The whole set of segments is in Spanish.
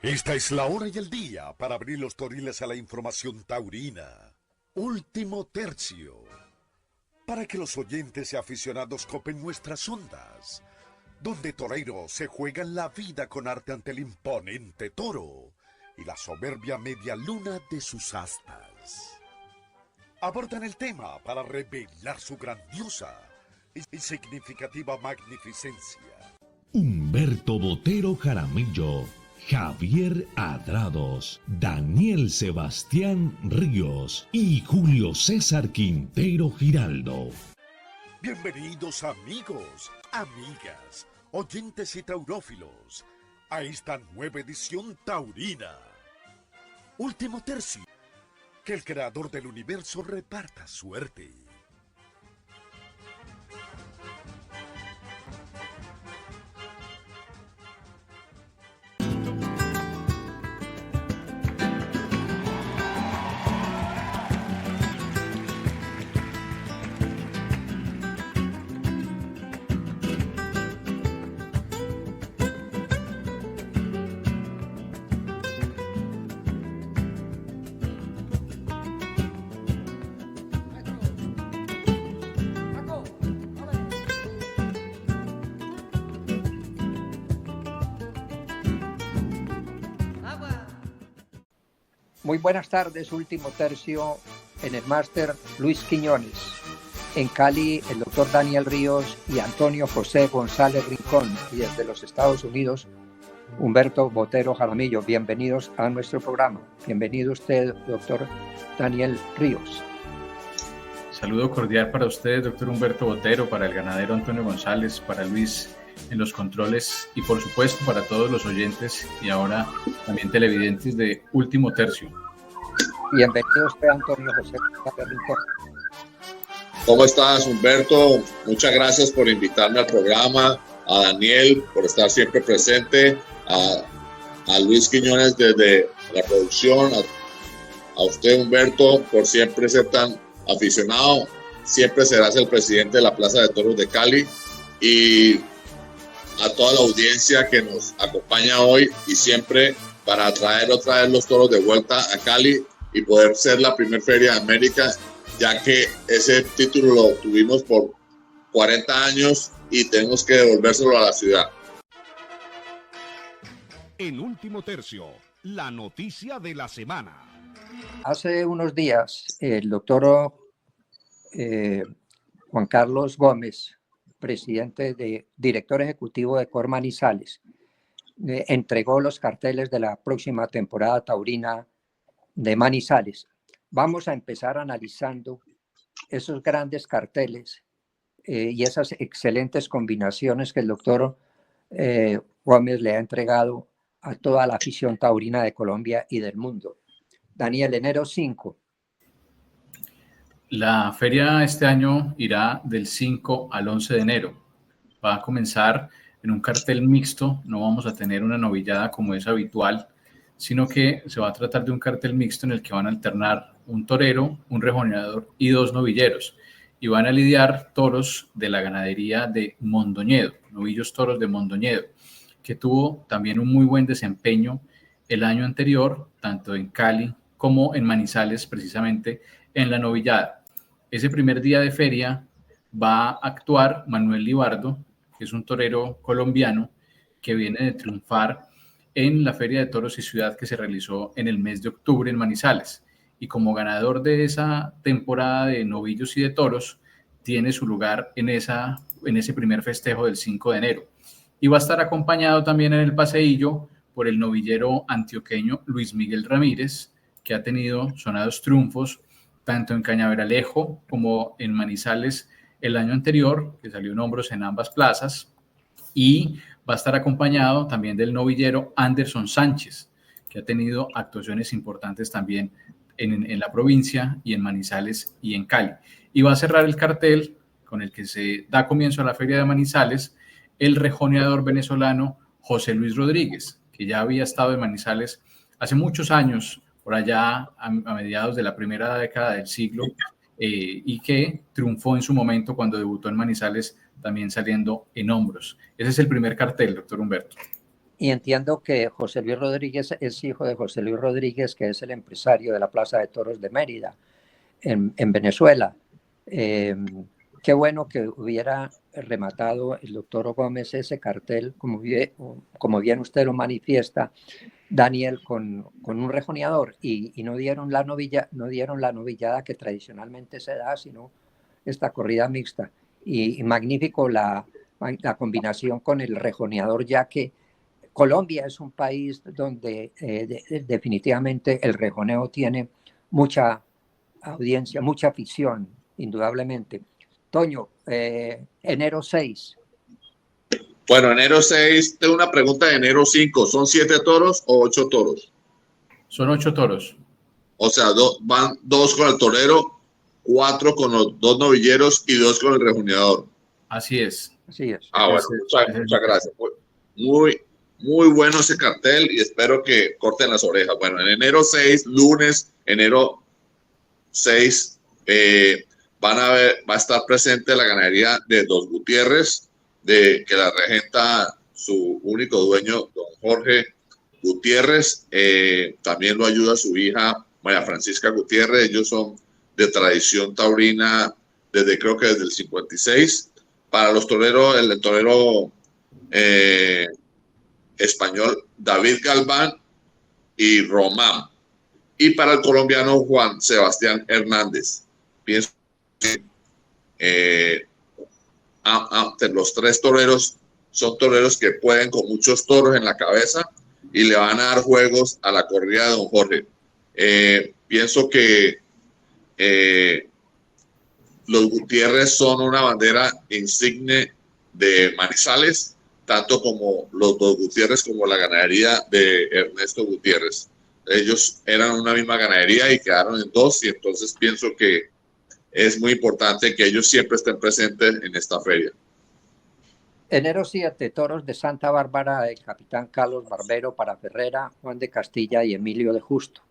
Esta es la hora y el día para abrir los toriles a la información taurina. Último tercio. Para que los oyentes y aficionados copen nuestras ondas, donde toreros se juegan la vida con arte ante el imponente toro y la soberbia media luna de sus astas. Abordan el tema para revelar su grandiosa y significativa magnificencia. Humberto Botero Jaramillo, Javier Adrados, Daniel Sebastián Ríos y Julio César Quintero Giraldo. Bienvenidos amigos, amigas, oyentes y taurófilos a esta nueva edición taurina. Último tercio. Que el creador del universo reparta suerte. Muy buenas tardes, último tercio en el máster Luis Quiñones. En Cali, el doctor Daniel Ríos y Antonio José González Rincón. Y desde los Estados Unidos, Humberto Botero Jaramillo. Bienvenidos a nuestro programa. Bienvenido usted, doctor Daniel Ríos. Saludo cordial para usted, doctor Humberto Botero, para el ganadero Antonio González, para Luis en los controles y por supuesto para todos los oyentes y ahora también televidentes de Último Tercio. Bienvenido usted, Antonio José González Rincón. ¿Cómo estás, Humberto? Muchas gracias por invitarme al programa, a Daniel por estar siempre presente, a Luis Quiñones desde la producción, a usted, Humberto, por siempre ser tan aficionado. Siempre serás el presidente de la Plaza de Toros de Cali y a toda la audiencia que nos acompaña hoy y siempre para traer otra vez los toros de vuelta a Cali y poder ser la primer feria de América, ya que ese título lo tuvimos por 40 años y tenemos que devolvérselo a la ciudad. En Último Tercio, la noticia de la semana. Hace unos días, el doctor Juan Carlos Gómez, presidente director ejecutivo de Cor Manizales, entregó los carteles de la próxima temporada taurina de Manizales. Vamos a empezar analizando esos grandes carteles y esas excelentes combinaciones que el doctor Gómez le ha entregado a toda la afición taurina de Colombia y del mundo. Daniel, enero 5. La feria este año irá del 5 al 11 de enero. Va a comenzar en un cartel mixto, no vamos a tener una novillada como es habitual, sino que se va a tratar de un cartel mixto en el que van a alternar un torero, un rejoneador y 2 novilleros. Y van a lidiar toros de la ganadería de Mondoñedo, novillos toros de Mondoñedo, que tuvo también un muy buen desempeño el año anterior, tanto en Cali como en Manizales, precisamente en la novillada. Ese primer día de feria va a actuar Manuel Libardo, que es un torero colombiano que viene de triunfar en la Feria de Toros y Ciudad que se realizó en el mes de octubre en Manizales. Y como ganador de esa temporada de novillos y de toros, tiene su lugar en ese primer festejo del 5 de enero. Y va a estar acompañado también en el paseillo por el novillero antioqueño Luis Miguel Ramírez, que ha tenido sonados triunfos tanto en Cañaveralejo como en Manizales el año anterior, que salió en hombros en ambas plazas, y va a estar acompañado también del novillero Anderson Sánchez, que ha tenido actuaciones importantes también en la provincia y en Manizales y en Cali. Y va a cerrar el cartel con el que se da comienzo a la Feria de Manizales el rejoneador venezolano José Luis Rodríguez, que ya había estado en Manizales hace muchos años, por allá a mediados de la primera década del siglo, y que triunfó en su momento cuando debutó en Manizales, también saliendo en hombros. Ese es el primer cartel, doctor Humberto. Y entiendo que José Luis Rodríguez es hijo de José Luis Rodríguez, que es el empresario de la Plaza de Toros de Mérida, en Venezuela. Qué bueno que hubiera rematado el doctor Gómez ese cartel, como bien usted lo manifiesta, Daniel, con un rejoneador, y no dieron la novillada que tradicionalmente se da, sino esta corrida mixta. Y magnífico la combinación con el rejoneador, ya que Colombia es un país donde definitivamente el rejoneo tiene mucha audiencia, mucha afición, indudablemente. Toño, enero 6. Bueno, enero 6, tengo una pregunta de enero 5. ¿Son 7 toros o 8 toros? Son 8 toros. O sea, van 2 con el torero, 4 con los 2 novilleros y 2 con el rejoneador. Así es. Así es. Bueno, muchas gracias. Muy bueno ese cartel y espero que corten las orejas. Bueno, en enero 6, lunes, enero 6, va a estar presente la ganadería de Dos Gutiérrez, que la regenta su único dueño, don Jorge Gutiérrez. También lo ayuda su hija, María Francisca Gutiérrez. Ellos son de tradición taurina creo que desde el 56. Para los toreros, el torero español David Galván y Román. Y para el colombiano Juan Sebastián Hernández. Pienso que los 3 toreros son toreros que pueden con muchos toros en la cabeza y le van a dar juegos a la corrida de don Jorge. Pienso que los Gutiérrez son una bandera insigne de Manizales, tanto como los Dos Gutiérrez como la ganadería de Ernesto Gutiérrez. Ellos eran una misma ganadería y quedaron en 2, y entonces pienso que es muy importante que ellos siempre estén presentes en esta feria. Enero 7, toros de Santa Bárbara del capitán Carlos Barbero para Ferrera, Juan de Castilla y Emilio de Justo.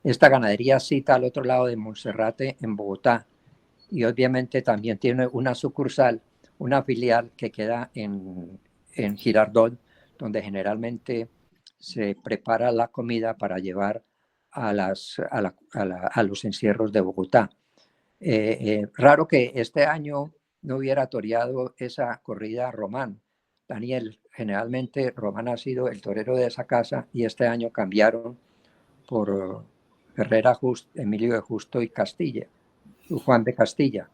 Esta ganadería cita al otro lado de Monserrate, en Bogotá, y obviamente también tiene una sucursal, una filial que queda en Girardot, donde generalmente se prepara la comida para llevar a los encierros de Bogotá. Raro que este año no hubiera toreado esa corrida Román. Daniel, generalmente Román ha sido el torero de esa casa y este año cambiaron por Herrera, Emilio de Justo y Castilla, Juan de Castilla.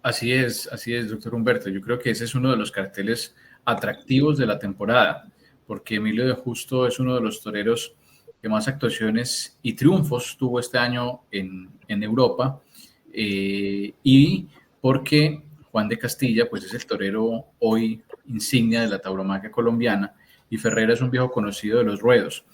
Así es, doctor Humberto. Yo creo que ese es uno de los carteles atractivos de la temporada, porque Emilio de Justo es uno de los toreros que más actuaciones y triunfos tuvo este año en Europa, y porque Juan de Castilla pues es el torero hoy insignia de la tauromaquia colombiana, y Ferrera es un viejo conocido de los ruedos.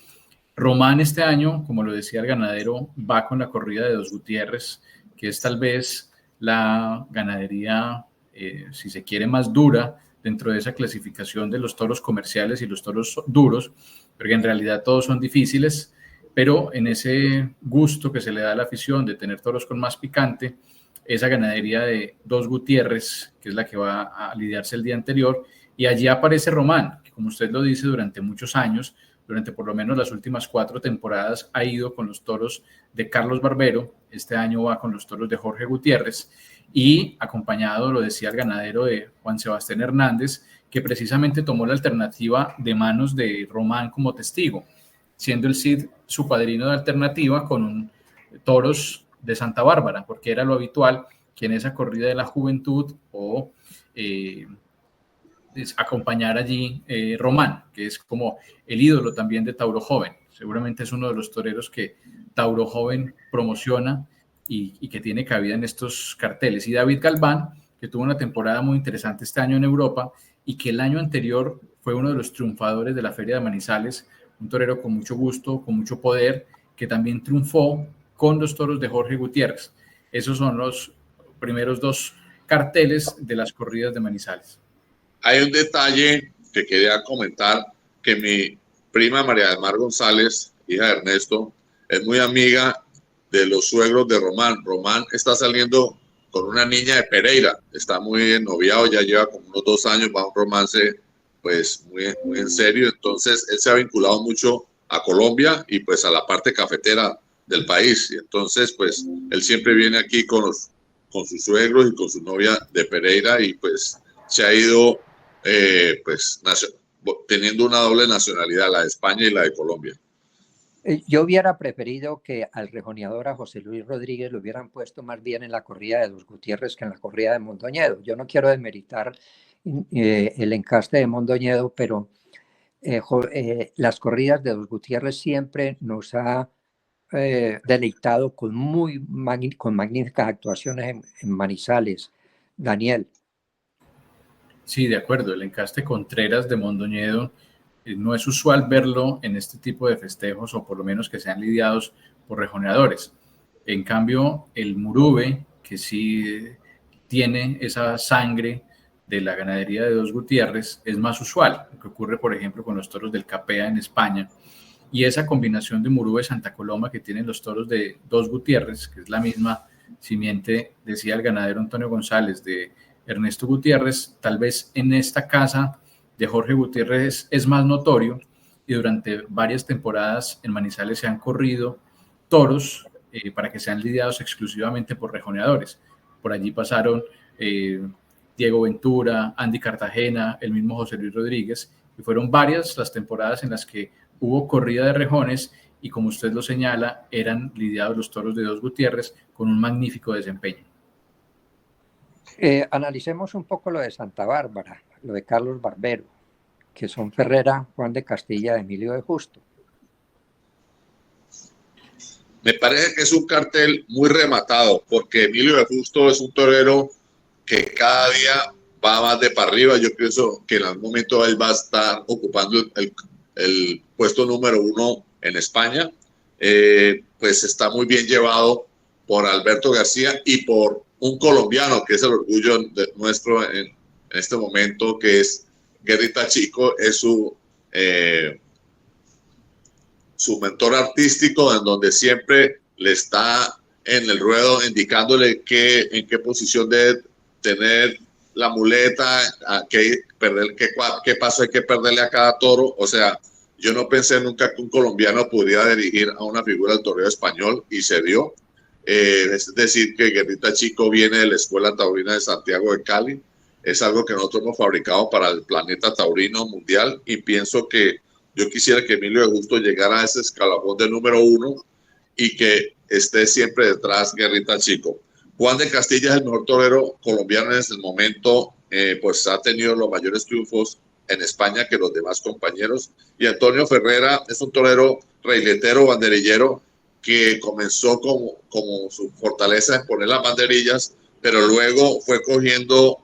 Román este año, como lo decía el ganadero, va con la corrida de Dos Gutiérrez, que es tal vez la ganadería, si se quiere, más dura dentro de esa clasificación de los toros comerciales y los toros duros, porque en realidad todos son difíciles, pero en ese gusto que se le da a la afición de tener toros con más picante, esa ganadería de Dos Gutiérrez, que es la que va a lidiarse el día anterior, y allí aparece Román, que como usted lo dice, durante muchos años, durante por lo menos las últimas 4 temporadas, ha ido con los toros de Carlos Barbero. Este año va con los toros de Jorge Gutiérrez y acompañado, lo decía el ganadero, de Juan Sebastián Hernández, que precisamente tomó la alternativa de manos de Román como testigo, siendo el Cid su padrino de alternativa con toros de Santa Bárbara, porque era lo habitual que en esa corrida de la juventud o acompañar allí Román, que es como el ídolo también de Tauro Joven. Seguramente es uno de los toreros que Tauro Joven promociona y que tiene cabida en estos carteles. Y David Galván, que tuvo una temporada muy interesante este año en Europa y que el año anterior fue uno de los triunfadores de la Feria de Manizales, un torero con mucho gusto, con mucho poder, que también triunfó con los toros de Jorge Gutiérrez. Esos son los primeros 2 carteles de las corridas de Manizales. Hay un detalle que quería comentar, que mi prima María del Mar González, hija de Ernesto, es muy amiga de los suegros de Román. Román está saliendo con una niña de Pereira, está muy ennoviado, ya lleva como unos 2 años, va a un romance pues muy en serio. Entonces él se ha vinculado mucho a Colombia y pues a la parte cafetera del país. Y entonces pues él siempre viene aquí con sus suegros y con su novia de Pereira y pues se ha ido pues teniendo una doble nacionalidad, la de España y la de Colombia. Yo hubiera preferido que al rejoneador, a José Luis Rodríguez, lo hubieran puesto más bien en la corrida de Dos Gutiérrez que en la corrida de Mondoñedo. Yo no quiero desmeritar el encaste de Mondoñedo, pero las corridas de Dos Gutiérrez siempre nos ha deleitado con magníficas actuaciones en Manizales. Daniel. Sí, de acuerdo. El encaste Contreras de Mondoñedo no es usual verlo en este tipo de festejos, o por lo menos que sean lidiados por rejoneadores. En cambio, el Murube, que sí tiene esa sangre de la ganadería de Dos Gutiérrez, es más usual, lo que ocurre, por ejemplo, con los toros del Capea en España. Y esa combinación de Murube Santa Coloma que tienen los toros de Dos Gutiérrez, que es la misma simiente, decía el ganadero Antonio González, de Ernesto Gutiérrez, tal vez en esta casa de Jorge Gutiérrez es más notorio, y durante varias temporadas en Manizales se han corrido toros para que sean lidiados exclusivamente por rejoneadores. Por allí pasaron Diego Ventura, Andy Cartagena, el mismo José Luis Rodríguez, y fueron varias las temporadas en las que hubo corrida de rejones y, como usted lo señala, eran lidiados los toros de Dos Gutiérrez con un magnífico desempeño. Analicemos un poco lo de Santa Bárbara, lo de Carlos Barbero, que son Ferrera, Juan de Castilla, Emilio de Justo. Me parece que es un cartel muy rematado, porque Emilio de Justo es un torero que cada día va más de para arriba. Yo pienso que en algún momento él va a estar ocupando el puesto número 1 en España. Pues está muy bien llevado por Alberto García y por un colombiano que es el orgullo nuestro en este momento, que es Guerrita Chico, es su mentor artístico, en donde siempre le está en el ruedo indicándole en qué posición debe tener la muleta, qué paso hay que perderle a cada toro. O sea, yo no pensé nunca que un colombiano pudiera dirigir a una figura del toreo español, y se dio. Es decir, que Guerrita Chico viene de la Escuela Taurina de Santiago de Cali. Es algo que nosotros hemos fabricado para el planeta taurino mundial, y pienso que yo quisiera que Emilio de Justo llegara a ese escalafón de número 1 y que esté siempre detrás Guerrita Chico. Juan de Castilla es el mejor torero colombiano en este momento, pues ha tenido los mayores triunfos en España que los demás compañeros. Y Antonio Ferrera es un torero reiletero, banderillero, que comenzó como su fortaleza en poner las banderillas, pero luego fue cogiendo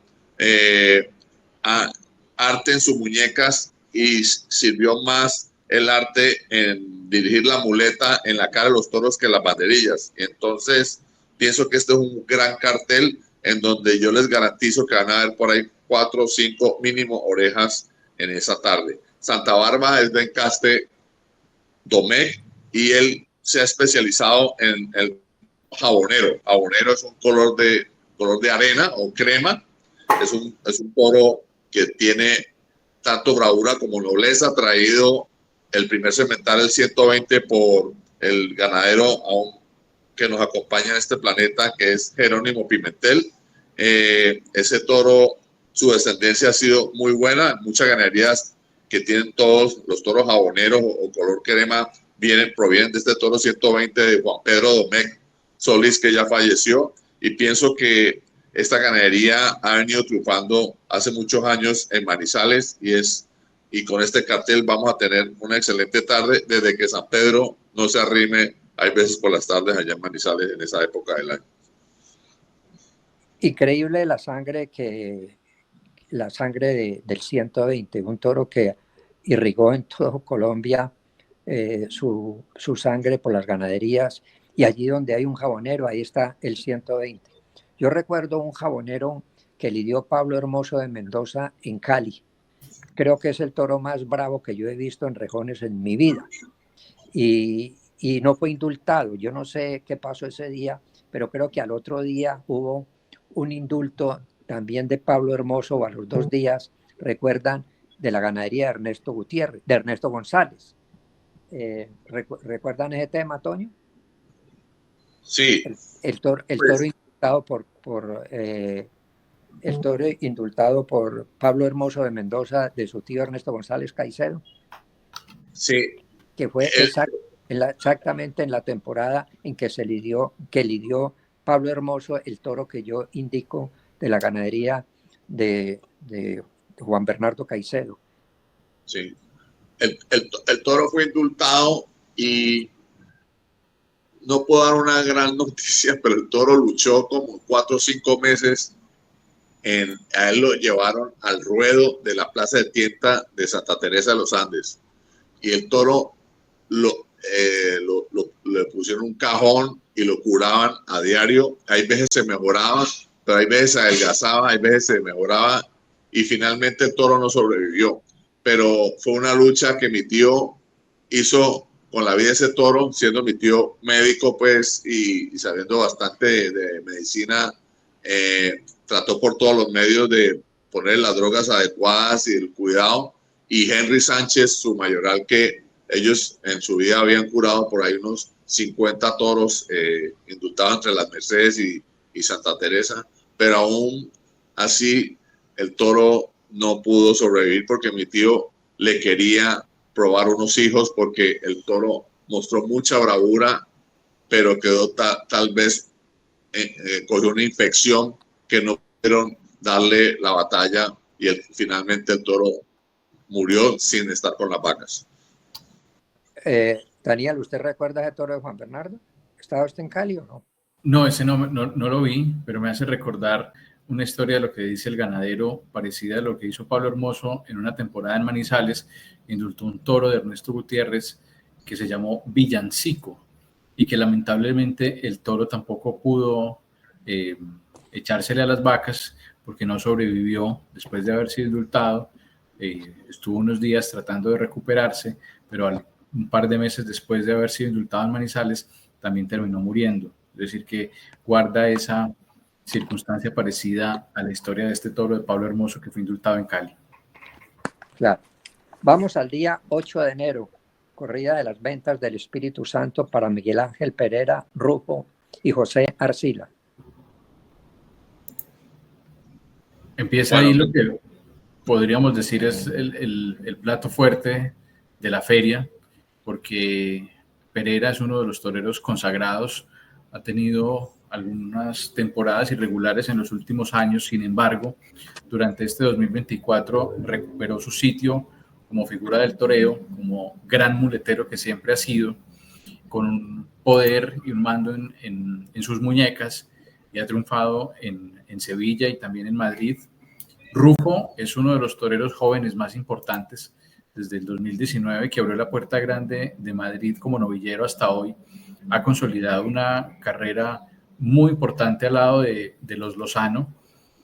arte en sus muñecas y sirvió más el arte en dirigir la muleta en la cara de los toros que las banderillas. Entonces, pienso que este es un gran cartel en donde yo les garantizo que van a haber por ahí 4 o 5 mínimo orejas en esa tarde. Santa Bárbara es de encaste Domecq y él se ha especializado en el jabonero. Jabonero es un color de arena o crema. Es un toro que tiene tanto bravura como nobleza, traído el primer cemental, el 120, por el ganadero que nos acompaña en este planeta, que es Jerónimo Pimentel. Ese toro, su descendencia ha sido muy buena. Muchas ganaderías que tienen todos los toros jaboneros o color crema provienen de este toro 120 de Juan Pedro Domecq Solís, que ya falleció, y pienso que esta ganadería ha venido triunfando hace muchos años en Manizales, y con este cartel vamos a tener una excelente tarde, desde que San Pedro no se arrime, hay veces por las tardes allá en Manizales en esa época del año. Increíble la sangre del 120, un toro que irrigó en todo Colombia su sangre por las ganaderías, y allí donde hay un jabonero, ahí está el 120. Yo recuerdo un jabonero que lidió Pablo Hermoso de Mendoza en Cali. Creo que es el toro más bravo que yo he visto en rejones en mi vida. Y no fue indultado. Yo no sé qué pasó ese día, pero creo que al otro día hubo un indulto también de Pablo Hermoso, o a los 2 días, recuerdan, de la ganadería de Ernesto Gutiérrez, de Ernesto González. ¿Recuerdan ese tema, Toño? Sí. El toro indultado por Pablo Hermoso de Mendoza, de su tío Ernesto González Caicedo. Sí. Que fue exactamente en la temporada en que lidió Pablo Hermoso el toro que yo indico de la ganadería de Juan Bernardo Caicedo. Sí. El toro fue indultado y no puedo dar una gran noticia, pero el toro luchó como 4 o 5 meses. A él lo llevaron al ruedo de la Plaza de Tienta de Santa Teresa de los Andes y el toro le pusieron un cajón y lo curaban a diario. Hay veces se mejoraba, pero hay veces se adelgazaba, hay veces se mejoraba y finalmente el toro no sobrevivió. Pero fue una lucha que mi tío hizo con la vida de ese toro, siendo mi tío médico, pues, y sabiendo bastante de medicina. Trató por todos los medios de poner las drogas adecuadas y el cuidado. Y Henry Sánchez, su mayoral, que ellos en su vida habían curado por ahí unos 50 toros indultados entre las Mercedes y Santa Teresa, pero aún así el toro no pudo sobrevivir porque mi tío le quería probar unos hijos porque el toro mostró mucha bravura, pero quedó tal vez cogió una infección que no pudieron darle la batalla y finalmente el toro murió sin estar con las vacas. Daniel, ¿usted recuerda ese toro de Juan Bernardo? ¿Estaba usted en Cali o no? No, ese no lo vi, pero me hace recordar una historia de lo que dice el ganadero, parecida a lo que hizo Pablo Hermoso en una temporada en Manizales. Indultó un toro de Ernesto Gutiérrez que se llamó Villancico y que lamentablemente el toro tampoco pudo echársele a las vacas porque no sobrevivió después de haber sido indultado. Estuvo unos días tratando de recuperarse, pero un par de meses después de haber sido indultado en Manizales también terminó muriendo. Es decir, que guarda esa circunstancia parecida a la historia de este toro de Pablo Hermoso que fue indultado en Cali. Claro. Vamos al día 8 de enero, corrida de las ventas del Espíritu Santo para Miguel Ángel Pereira Rufo y José Arcila. Empieza ahí lo que podríamos decir es el plato fuerte de la feria, porque Pereira es uno de los toreros consagrados, ha tenido algunas temporadas irregulares en los últimos años, sin embargo, durante este 2024 recuperó su sitio como figura del toreo, como gran muletero que siempre ha sido, con un poder y un mando en sus muñecas, y ha triunfado en Sevilla y también en Madrid. Rufo es uno de los toreros jóvenes más importantes desde el 2019, que abrió la puerta grande de Madrid como novillero hasta hoy. Ha consolidado una carrera muy importante al lado de los Lozano.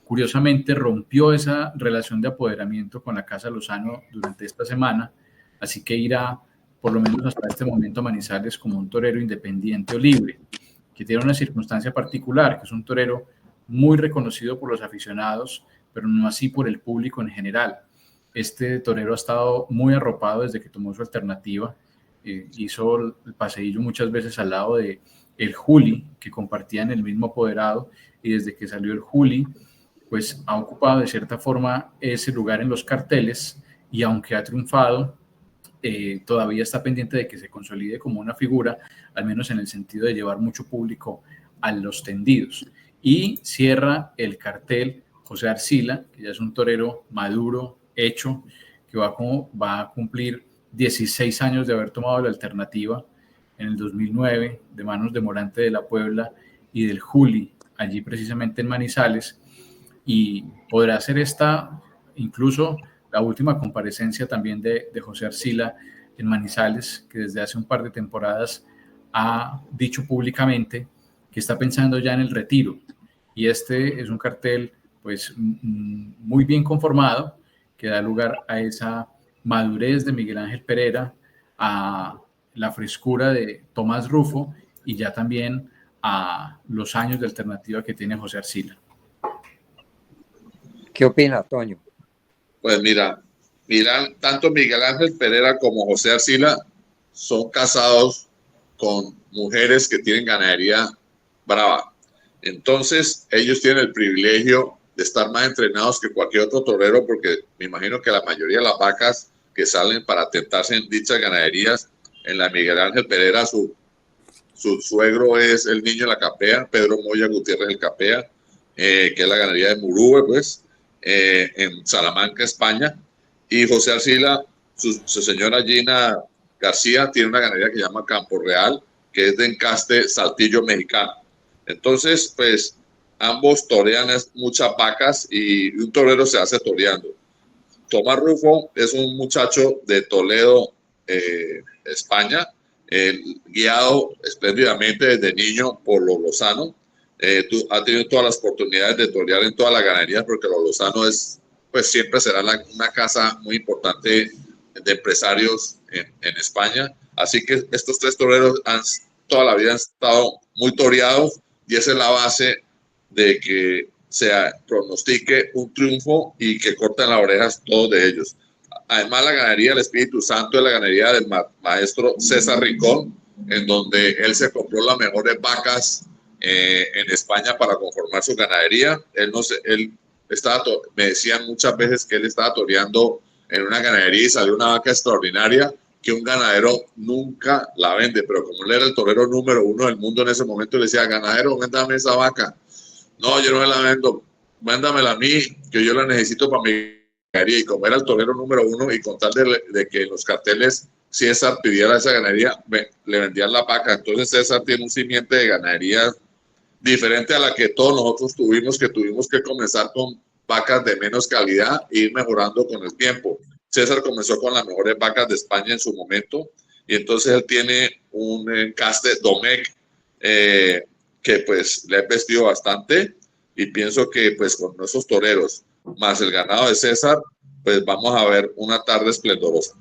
Curiosamente, rompió esa relación de apoderamiento con la Casa Lozano durante esta semana, así que irá, por lo menos hasta este momento, a Manizales como un torero independiente o libre, que tiene una circunstancia particular, que es un torero muy reconocido por los aficionados, pero no así por el público en general. Este torero ha estado muy arropado desde que tomó su alternativa. Hizo el paseillo muchas veces al lado de el Juli, que compartían el mismo apoderado, y desde que salió el Juli, pues ha ocupado de cierta forma ese lugar en los carteles, y aunque ha triunfado, todavía está pendiente de que se consolide como una figura, al menos en el sentido de llevar mucho público a los tendidos. Y cierra el cartel José Arcila, que ya es un torero maduro, hecho, que va a cumplir 16 años de haber tomado la alternativa en el 2009 de manos de Morante de la Puebla y del Juli, allí precisamente en Manizales, y podrá hacer incluso la última comparecencia también de José Arcila en Manizales, que desde hace un par de temporadas ha dicho públicamente que está pensando ya en el retiro, y este es un cartel pues muy bien conformado, que da lugar a esa madurez de Miguel Ángel Pereira, a la frescura de Tomás Rufo y ya también a los años de alternativa que tiene José Arcila. ¿Qué opina, Toño? Pues mira, tanto Miguel Ángel Pereira como José Arcila son casados con mujeres que tienen ganadería brava. Entonces, ellos tienen el privilegio de estar más entrenados que cualquier otro torero, porque me imagino que la mayoría de las vacas que salen para tentarse en dichas ganaderías, en la Miguel Ángel Pereira, su suegro es el Niño de la Capea, Pedro Moya Gutiérrez el Capea, que es la ganadería de Murúe, pues, en Salamanca, España. Y José Arcila, su señora Gina García, tiene una ganadería que se llama Campo Real, que es de encaste Saltillo mexicano. Entonces, pues, ambos torean muchas vacas y un torero se hace toreando. Tomás Rufo es un muchacho de Toledo, España, guiado espléndidamente desde niño por los Lozano. Ha tenido todas las oportunidades de torear en todas las ganaderías, porque los Lozano pues siempre será una casa muy importante de empresarios en España. Así que estos tres toreros toda la vida han estado muy toreados, y esa es la base de que se pronostique un triunfo y que corten las orejas todos de ellos. Además, la ganadería del Espíritu Santo es la ganadería del maestro César Rincón, en donde él se compró las mejores vacas en España para conformar su ganadería. Me decían muchas veces que él estaba toreando en una ganadería y salió una vaca extraordinaria que un ganadero nunca la vende, pero como él era el torero número 1 del mundo en ese momento, le decía: ganadero, véndame esa vaca. No, yo no me la vendo, véndamela a mí, que yo la necesito para mi ganadería. Y como era el torero número 1, y con tal de que en los carteles César pidiera esa ganadería, le vendían la vaca. Entonces César tiene un simiente de ganadería diferente a la que todos nosotros tuvimos que comenzar con vacas de menos calidad e ir mejorando con el tiempo. César comenzó con las mejores vacas de España en su momento, y entonces él tiene un encaste Domecq que pues le he vestido bastante, y pienso que pues con esos toreros más el ganado de César, pues vamos a ver una tarde esplendorosa.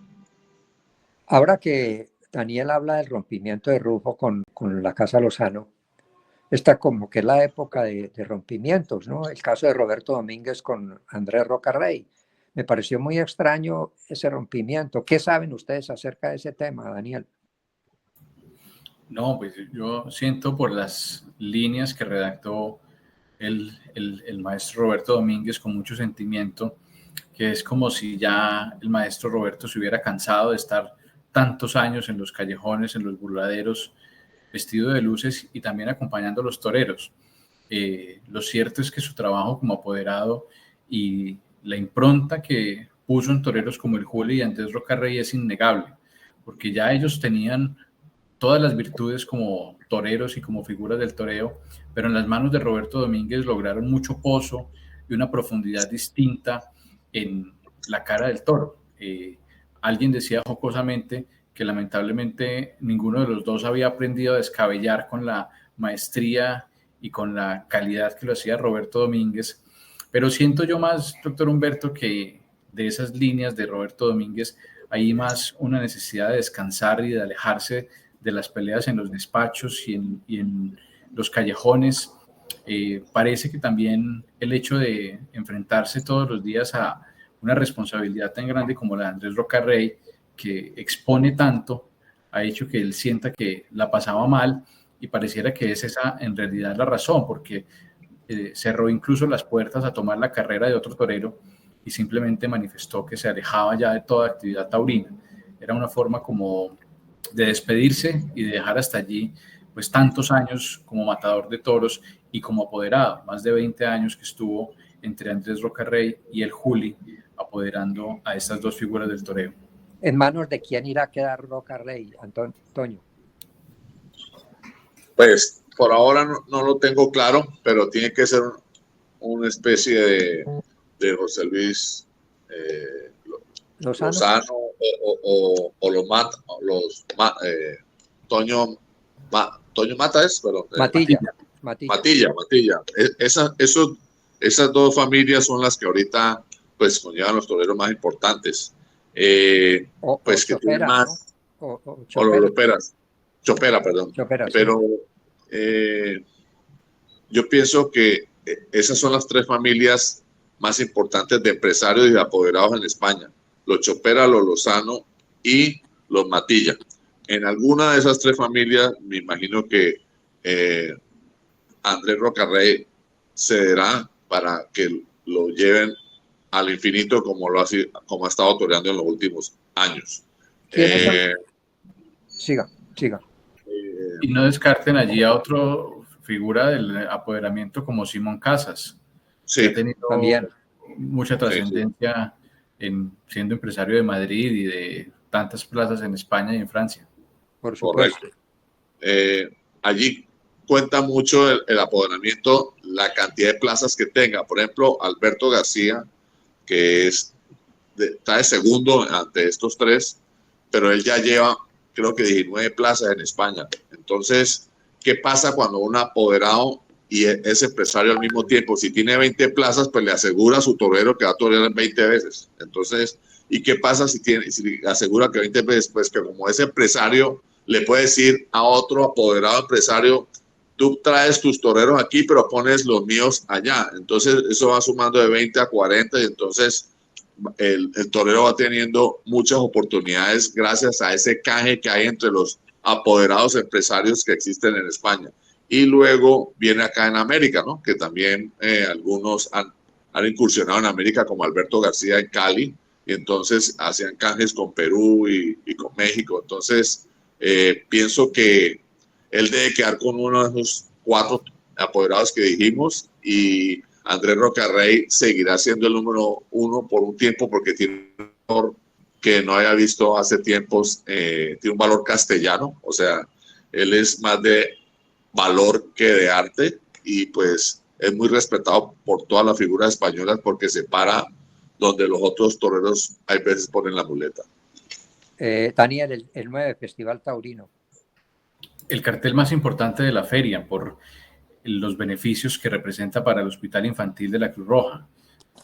Ahora que Daniel habla del rompimiento de Rufo con la Casa Lozano, esta como que es la época de rompimientos, ¿no? El caso de Roberto Domínguez con Andrés Rocarrey. Me pareció muy extraño ese rompimiento. ¿Qué saben ustedes acerca de ese tema, Daniel? No, pues yo siento por las líneas que redactó el maestro Roberto Domínguez con mucho sentimiento, que es como si ya el maestro Roberto se hubiera cansado de estar tantos años en los callejones, en los burladeros, vestido de luces y también acompañando a los toreros. Lo cierto es que su trabajo como apoderado y la impronta que puso en toreros como el Juli y Andrés Rocarrey es innegable, porque ya ellos tenían todas las virtudes como toreros y como figuras del toreo, pero en las manos de Roberto Domínguez lograron mucho pozo y una profundidad distinta en la cara del toro. Alguien decía jocosamente que lamentablemente ninguno de los dos había aprendido a descabellar con la maestría y con la calidad que lo hacía Roberto Domínguez, pero siento yo más, doctor Humberto, que de esas líneas de Roberto Domínguez hay más una necesidad de descansar y de alejarse de las peleas en los despachos y en los callejones. Parece que también el hecho de enfrentarse todos los días a una responsabilidad tan grande como la de Andrés Rocarrey, que expone tanto, ha hecho que él sienta que la pasaba mal, y pareciera que es esa en realidad la razón, porque cerró incluso las puertas a tomar la carrera de otro torero y simplemente manifestó que se alejaba ya de toda actividad taurina. Era una forma como de despedirse y de dejar hasta allí pues tantos años como matador de toros y como apoderado, más de 20 años que estuvo entre Andrés Rocarrey y el Juli, apoderando a estas dos figuras del toreo. ¿En manos de quién irá a quedar Rocarrey, Antonio? Pues por ahora no lo tengo claro, pero tiene que ser una especie de José Luis Lozano o Toño Mata es, pero Matilla. Esas dos familias son las que ahorita pues conllevan los toreros más importantes. Pues que tienen más, ¿no? O los Chopera, perdón. Chopera, pero yo pienso que esas son las tres familias más importantes de empresarios y de apoderados en España. los Chopera, los Lozano y los Matilla. En alguna de esas 3 familias, me imagino que Andrés Rocarrey cederá para que lo lleven al infinito como ha estado toreando en los últimos años. Siga. Y no descarten allí a otra figura del apoderamiento como Simón Casas, sí, que ha tenido también mucha trascendencia siendo empresario de Madrid y de tantas plazas en España y en Francia. Por supuesto. Correcto. Allí cuenta mucho el apoderamiento, la cantidad de plazas que tenga. Por ejemplo, Alberto García, que está de segundo ante estos 3, pero él ya lleva, creo que 19 plazas en España. Entonces, ¿qué pasa cuando un apoderado y es empresario al mismo tiempo? Si tiene 20 plazas, pues le asegura a su torero que va a torear 20 veces. Entonces, ¿y qué pasa si asegura que 20 veces? Pues que como es empresario, le puede decir a otro apoderado empresario: tú traes tus toreros aquí, pero pones los míos allá. Entonces, eso va sumando de 20 a 40 y entonces el torero va teniendo muchas oportunidades gracias a ese canje que hay entre los apoderados empresarios que existen en España. Y luego viene acá en América, ¿no? Que también algunos han incursionado en América, como Alberto García en Cali, y entonces hacían canjes con Perú y con México. Entonces, pienso que él debe quedar con uno de esos 4 apoderados que dijimos, y Andrés Rocarrey seguirá siendo el número 1 por un tiempo porque tiene un valor que no había visto hace tiempos, tiene un valor castellano, o sea, él es más de valor que de arte, y pues es muy respetado por todas las figuras españolas porque se para donde los otros toreros hay veces ponen la muleta. Daniel, el 9 Festival Taurino. El cartel más importante de la feria por los beneficios que representa para el Hospital Infantil de la Cruz Roja.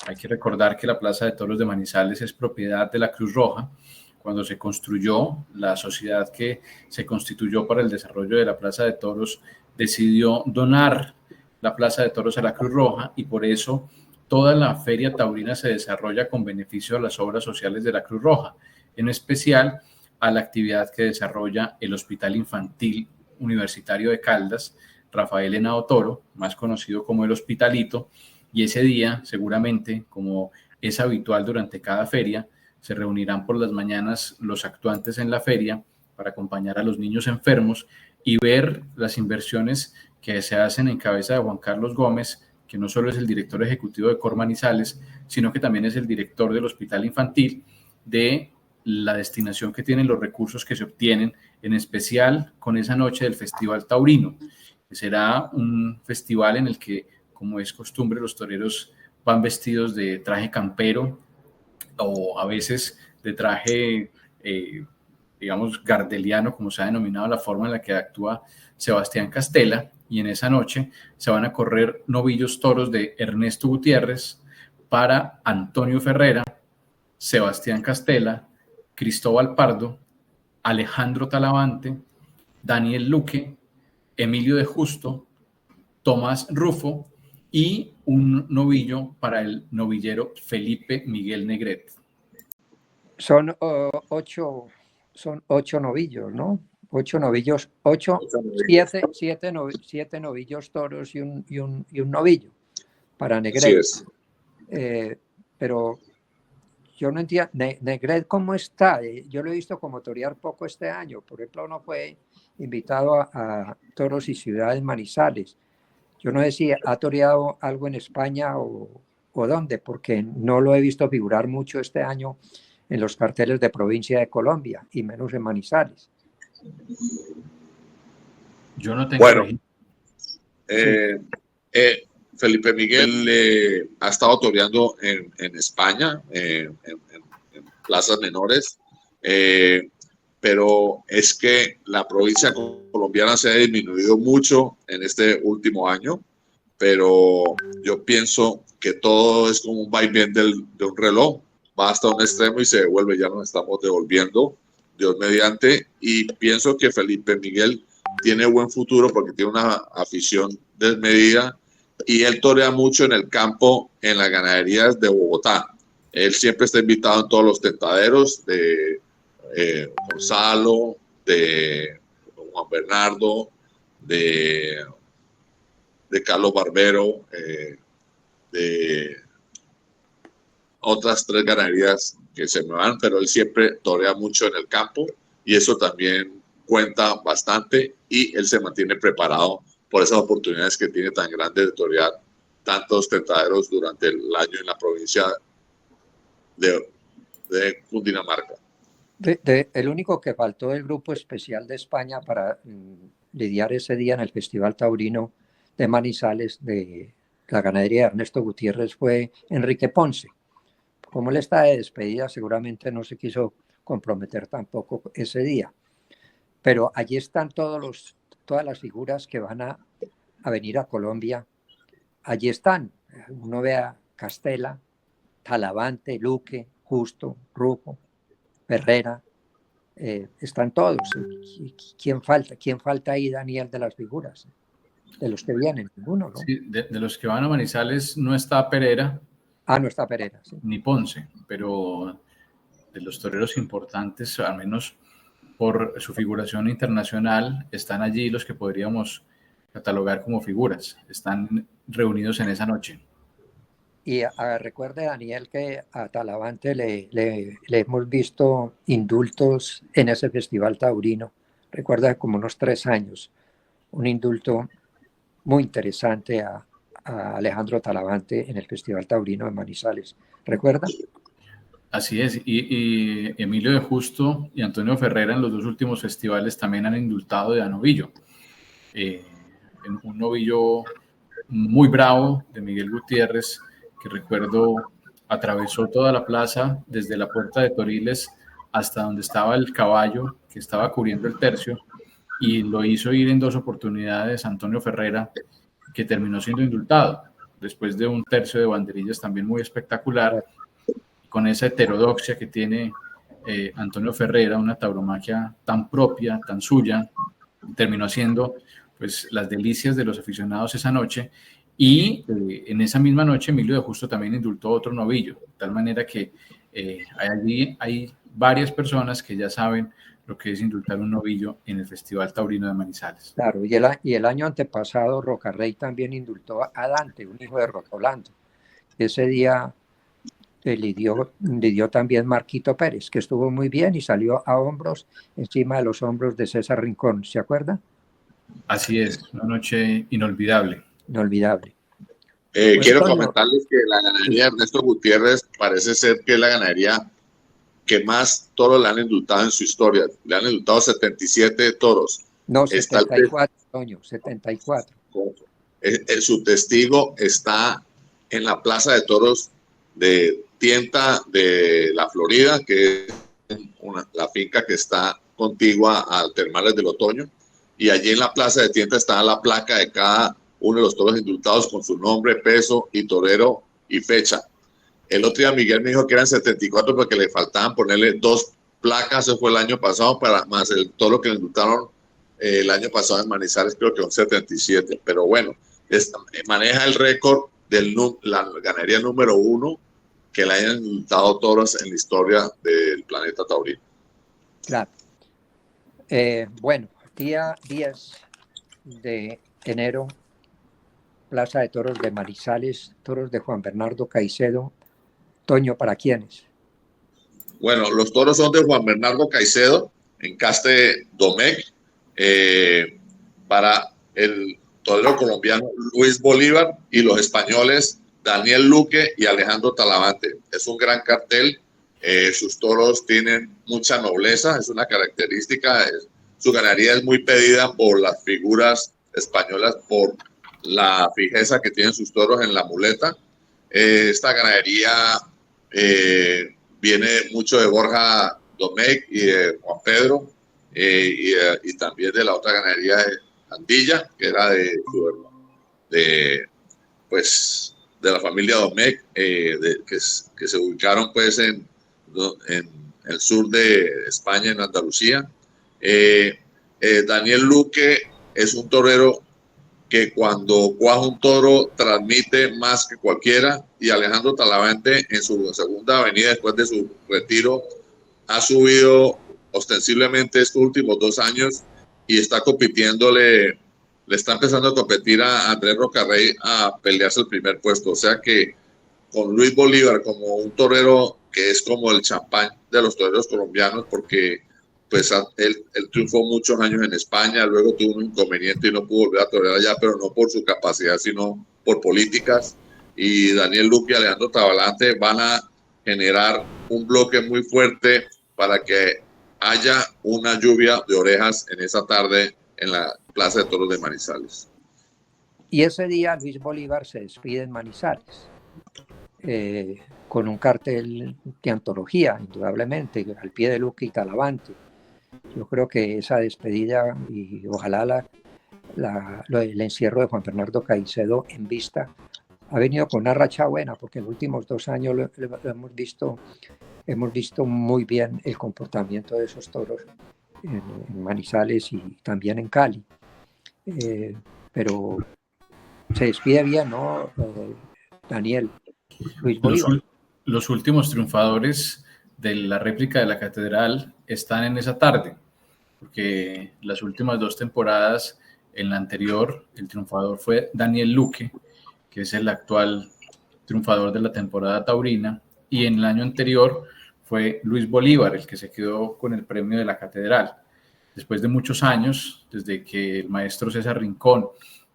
Hay que recordar que la Plaza de Toros de Manizales es propiedad de la Cruz Roja. Cuando se construyó, la sociedad que se constituyó para el desarrollo de la Plaza de Toros decidió donar la Plaza de Toros a la Cruz Roja, y por eso toda la feria taurina se desarrolla con beneficio a las obras sociales de la Cruz Roja, en especial a la actividad que desarrolla el Hospital Infantil Universitario de Caldas, Rafael Henao Toro, más conocido como el Hospitalito, y ese día, seguramente, como es habitual durante cada feria, se reunirán por las mañanas los actuantes en la feria para acompañar a los niños enfermos y ver las inversiones que se hacen en cabeza de Juan Carlos Gómez, que no solo es el director ejecutivo de Cor Manizales, sino que también es el director del Hospital Infantil, de la destinación que tienen los recursos que se obtienen, en especial con esa noche del Festival Taurino, que será un festival en el que, como es costumbre, los toreros van vestidos de traje campero o a veces de traje, digamos, gardeliano, como se ha denominado la forma en la que actúa Sebastián Castela, y en esa noche se van a correr novillos toros de Ernesto Gutiérrez para Antonio Ferrera, Sebastián Castela, Cristóbal Pardo, Alejandro Talavante, Daniel Luque, Emilio de Justo, Tomás Rufo y un novillo para el novillero Felipe Miguel Negret. Son 8 novillos, ¿no? 8 novillos, 7 novillos toros y un novillo para Negret. Sí pero yo no entiendo, Negret, ¿cómo está? Yo lo he visto como torear poco este año. Por ejemplo, no fue invitado a Toros y Ciudades Manizales. Yo no sé si ha toreado algo en España o dónde, porque no lo he visto figurar mucho este año en los carteles de provincia de Colombia, y menos en Manizales. Yo no tengo... Bueno, Felipe Miguel ha estado toreando en España, en plazas menores, pero es que la provincia colombiana se ha disminuido mucho en este último año, pero yo pienso que todo es como un vaivén de un reloj, va hasta un extremo y se devuelve, ya nos estamos devolviendo, Dios mediante, y pienso que Felipe Miguel tiene buen futuro porque tiene una afición desmedida y él torea mucho en el campo, en las ganaderías de Bogotá. Él siempre está invitado en todos los tentaderos de Gonzalo, de Juan Bernardo, de Carlos Barbero, de otras 3 ganaderías que se me van, pero él siempre torea mucho en el campo y eso también cuenta bastante y él se mantiene preparado por esas oportunidades que tiene tan grandes de torear tantos tentaderos durante el año en la provincia de Cundinamarca. El único que faltó del grupo especial de España para lidiar ese día en el Festival Taurino de Manizales de la ganadería de Ernesto Gutiérrez fue Enrique Ponce. Como él está de despedida, seguramente no se quiso comprometer tampoco ese día. Pero allí están todas las figuras que van a venir a Colombia. Allí están. Uno ve a Castela, Talavante, Luque, Justo, Rufo, Herrera. Están todos. ¿Quién falta? ¿Quién falta ahí, Daniel, de las figuras? De los que vienen, ninguno, ¿no? Sí, de los que van a Manizales no está Pereira. No está Pereira, sí. Ni Ponce, pero de los toreros importantes, al menos por su figuración internacional, están allí los que podríamos catalogar como figuras. Están reunidos en esa noche. Y recuerde, Daniel, que a Talavante le hemos visto indultos en ese festival taurino. Recuerda, como unos 3 años, un indulto muy interesante a Alejandro Talavante en el Festival Taurino de Manizales. ¿Recuerda? Así es, y Emilio de Justo y Antonio Ferrera en los 2 últimos festivales también han indultado de novillo. Un novillo muy bravo de Miguel Gutiérrez, que recuerdo atravesó toda la plaza desde la puerta de Toriles hasta donde estaba el caballo que estaba cubriendo el tercio, y lo hizo ir en 2 oportunidades Antonio Ferrera, que terminó siendo indultado después de un tercio de banderillas también muy espectacular, con esa heterodoxia que tiene Antonio Ferrera, una tauromaquia tan propia, tan suya, terminó haciendo pues las delicias de los aficionados esa noche. Y en esa misma noche Emilio de Justo también indultó otro novillo, de tal manera que allí hay varias personas que ya saben lo que es indultar un novillo en el Festival Taurino de Manizales. Claro, y el año antepasado Rocarrey también indultó a Dante, un hijo de Rotolando. Ese día lidió también Marquito Pérez, que estuvo muy bien y salió a hombros, encima de los hombros de César Rincón, ¿se acuerda? Así es, una noche inolvidable. Inolvidable. Quiero comentarles que la ganadería de Ernesto Gutiérrez parece ser que es la ganadería que más toros le han indultado en su historia. Le han indultado 77 toros. No, 74, Toño, 74. Su testigo está en la Plaza de Toros de Tienta de la Florida, que es la finca que está contigua al Termales del Otoño. Y allí en la Plaza de Tienta está la placa de cada uno de los toros indultados con su nombre, peso y torero y fecha. El otro día Miguel me dijo que eran 74 porque le faltaban ponerle 2 placas, eso fue el año pasado, más el toro que le indultaron el año pasado en Manizales, creo que son 77. Pero bueno, maneja el récord de la ganadería número 1 que le hayan indultado toros en la historia del planeta taurino. Claro. Bueno, día 10 de enero, Plaza de Toros de Manizales, toros de Juan Bernardo Caicedo. Toño, ¿para quiénes? Bueno, los toros son de Juan Bernardo Caicedo, en Caste Domecq, para el torero colombiano Luis Bolívar y los españoles Daniel Luque y Alejandro Talavante. Es un gran cartel, sus toros tienen mucha nobleza, es una característica, su ganadería es muy pedida por las figuras españolas, por la fijeza que tienen sus toros en la muleta. Esta ganadería viene mucho de Borja Domecq y de Juan Pedro, y también de la otra ganadería de Andilla, que era de la familia Domecq, que se ubicaron pues en el sur de España, en Andalucía. Daniel Luque es un torero que cuando cuaja un toro transmite más que cualquiera, y Alejandro Talavante en su segunda avenida después de su retiro ha subido ostensiblemente estos últimos 2 años y está compitiéndole, le está empezando a competir a Andrés Rocarrey a pelearse el primer puesto. O sea que con Luis Bolívar como un torero que es como el champán de los toreros colombianos, porque pues él triunfó muchos años en España, luego tuvo un inconveniente y no pudo volver a torear allá, pero no por su capacidad, sino por políticas. Y Daniel Luque y Alejandro Tabalante van a generar un bloque muy fuerte para que haya una lluvia de orejas en esa tarde en la Plaza de Toros de Manizales. Y ese día Luis Bolívar se despide en Manizales, con un cartel de antología, indudablemente, al pie de Luque y Talavante. Yo creo que esa despedida, y ojalá el encierro de Juan Bernardo Caicedo en vista, ha venido con una racha buena, porque en los últimos 2 años lo hemos visto muy bien el comportamiento de esos toros en Manizales y también en Cali. Pero se despide bien, ¿no, Daniel? Luis Bolívar. Los últimos triunfadores de la réplica de la catedral están en esa tarde, porque las últimas 2 temporadas, en la anterior, el triunfador fue Daniel Luque, que es el actual triunfador de la temporada taurina, y en el año anterior fue Luis Bolívar, el que se quedó con el premio de la catedral. Después de muchos años, desde que el maestro César Rincón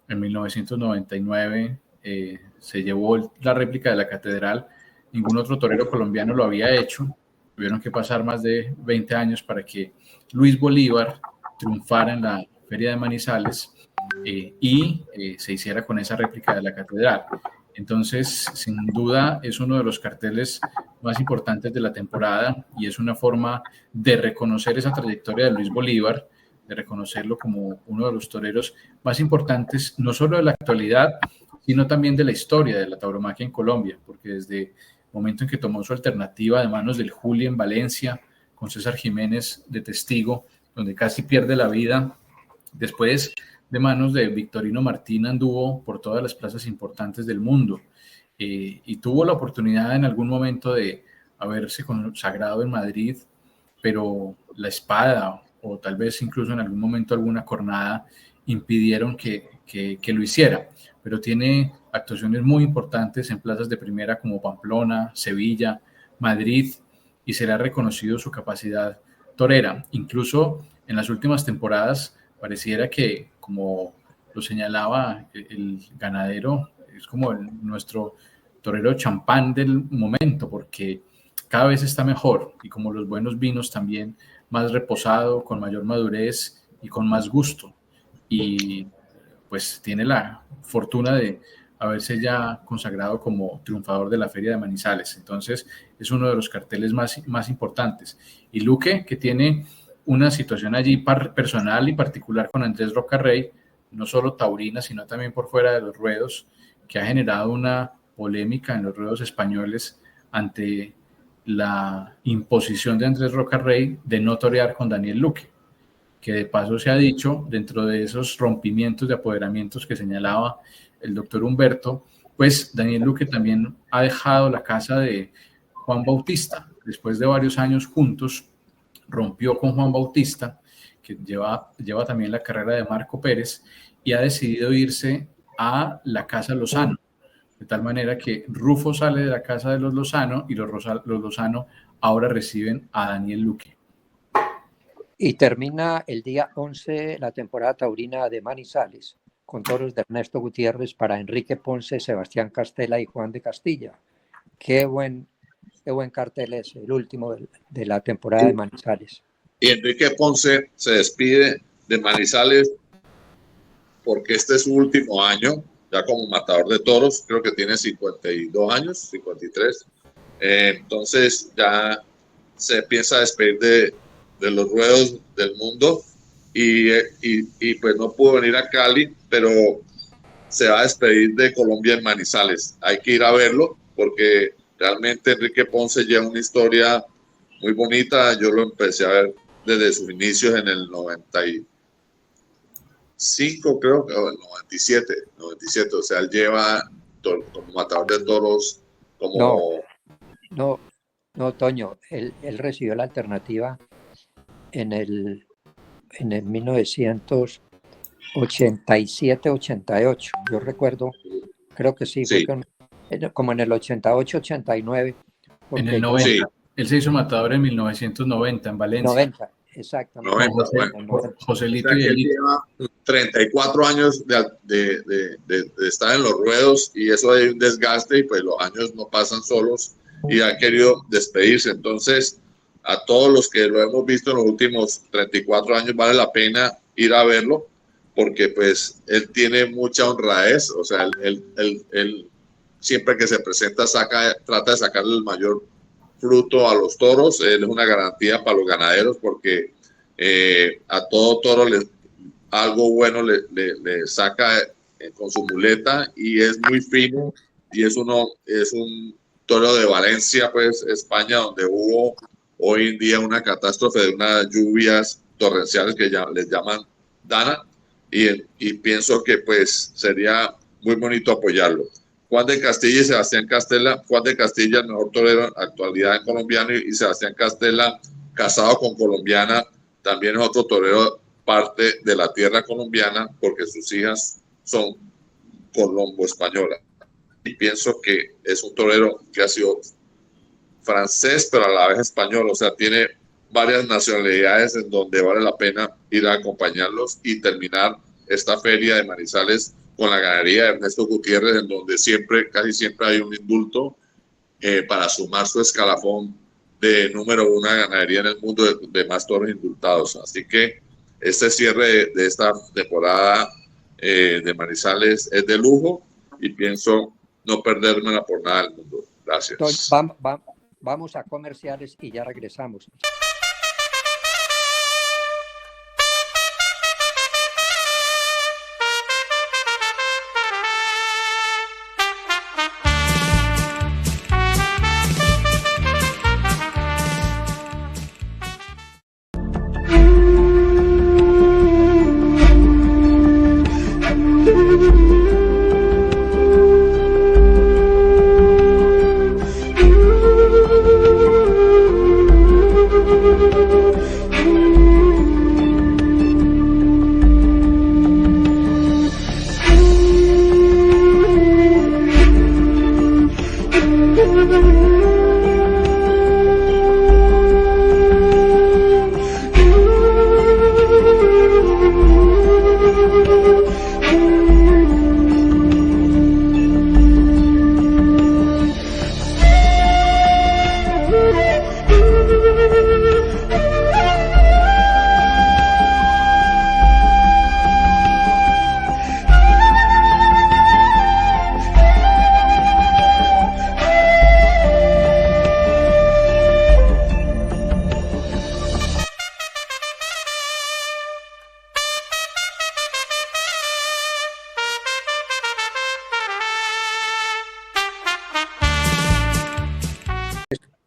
en 1999 se llevó la réplica de la catedral, ningún otro torero colombiano lo había hecho. Tuvieron que pasar más de 20 años para que Luis Bolívar triunfara en la Feria de Manizales y se hiciera con esa réplica de la catedral. Entonces, sin duda, es uno de los carteles más importantes de la temporada y es una forma de reconocer esa trayectoria de Luis Bolívar, de reconocerlo como uno de los toreros más importantes, no solo de la actualidad, sino también de la historia de la tauromaquia en Colombia, porque desde el momento en que tomó su alternativa de manos del Juli en Valencia, con César Jiménez de testigo, donde casi pierde la vida, después de manos de Victorino Martín anduvo por todas las plazas importantes del mundo y tuvo la oportunidad en algún momento de haberse consagrado en Madrid, pero la espada o tal vez incluso en algún momento alguna cornada impidieron que lo hiciera, pero tiene actuaciones muy importantes en plazas de primera como Pamplona, Sevilla, Madrid, y se le ha reconocido su capacidad torera. Incluso en las últimas temporadas pareciera que, como lo señalaba el ganadero, es como nuestro torero champán del momento, porque cada vez está mejor y como los buenos vinos también más reposado, con mayor madurez y con más gusto. Y pues tiene la fortuna de haberse ya consagrado como triunfador de la Feria de Manizales. Entonces es uno de los carteles más importantes. Y Luque, que tiene una situación allí personal y particular con Andrés Rocarrey, no solo taurina, sino también por fuera de los ruedos, que ha generado una polémica en los ruedos españoles ante la imposición de Andrés Rocarrey de no torear con Daniel Luque, que de paso se ha dicho, dentro de esos rompimientos de apoderamientos que señalaba el doctor Humberto, pues Daniel Luque también ha dejado la casa de Juan Bautista. Después de varios años juntos, rompió con Juan Bautista, que lleva también la carrera de Marco Pérez, y ha decidido irse a la casa Lozano, de tal manera que Rufo sale de la casa de los Lozano y los Lozano ahora reciben a Daniel Luque. Y termina el día 11 la temporada taurina de Manizales, con toros de Ernesto Gutiérrez para Enrique Ponce, Sebastián Castela y Juan de Castilla. Qué buen cartel es el último de la temporada de Manizales. Y Enrique Ponce se despide de Manizales porque este es su último año, ya como matador de toros, creo que tiene 52 años, 53. Entonces ya se piensa despedir de los ruedos del mundo y pues no pudo venir a Cali, pero se va a despedir de Colombia en Manizales. Hay que ir a verlo porque realmente Enrique Ponce lleva una historia muy bonita. Yo lo empecé a ver desde sus inicios en el 95, creo, o el 97, o sea, él lleva como matador de toros, como... No, Toño, él recibió la alternativa en el 1987-88. Yo recuerdo, creo que sí, Sí. fue como en el 88-89. En el 90. Sí. Él se hizo matador en 1990 en Valencia. 90, exactamente. 90. Joselito, o sea, que él lleva 34 años de estar en los ruedos, y eso hay un desgaste, y pues los años no pasan solos, y ha querido despedirse. Entonces, a todos los que lo hemos visto en los últimos 34 años, vale la pena ir a verlo, porque pues él tiene mucha honradez. O sea, él siempre que se presenta trata de sacarle el mayor fruto a los toros. Él es una garantía para los ganaderos, porque a todo toro algo bueno le saca con su muleta, y es muy fino, y es un toro de Valencia, pues España, donde hubo hoy en día una catástrofe de unas lluvias torrenciales que les llaman Dana, y pienso que pues sería muy bonito apoyarlo. Juan de Castilla y Sebastián Castella. Juan de Castilla, el mejor torero en actualidad colombiano, y Sebastián Castella, casado con colombiana, también es otro torero parte de la tierra colombiana, porque sus hijas son colombo-españolas. Y pienso que es un torero que ha sido francés, pero a la vez español. O sea, tiene varias nacionalidades en donde vale la pena ir a acompañarlos y terminar esta feria de Manizales con la ganadería de Ernesto Gutiérrez, en donde casi siempre hay un indulto para sumar su escalafón de número 1 ganadería en el mundo de más toros indultados. Así que este cierre de esta temporada de Manizales es de lujo, y pienso no perdérmela por nada del mundo. Gracias. Vamos a comerciales y ya regresamos.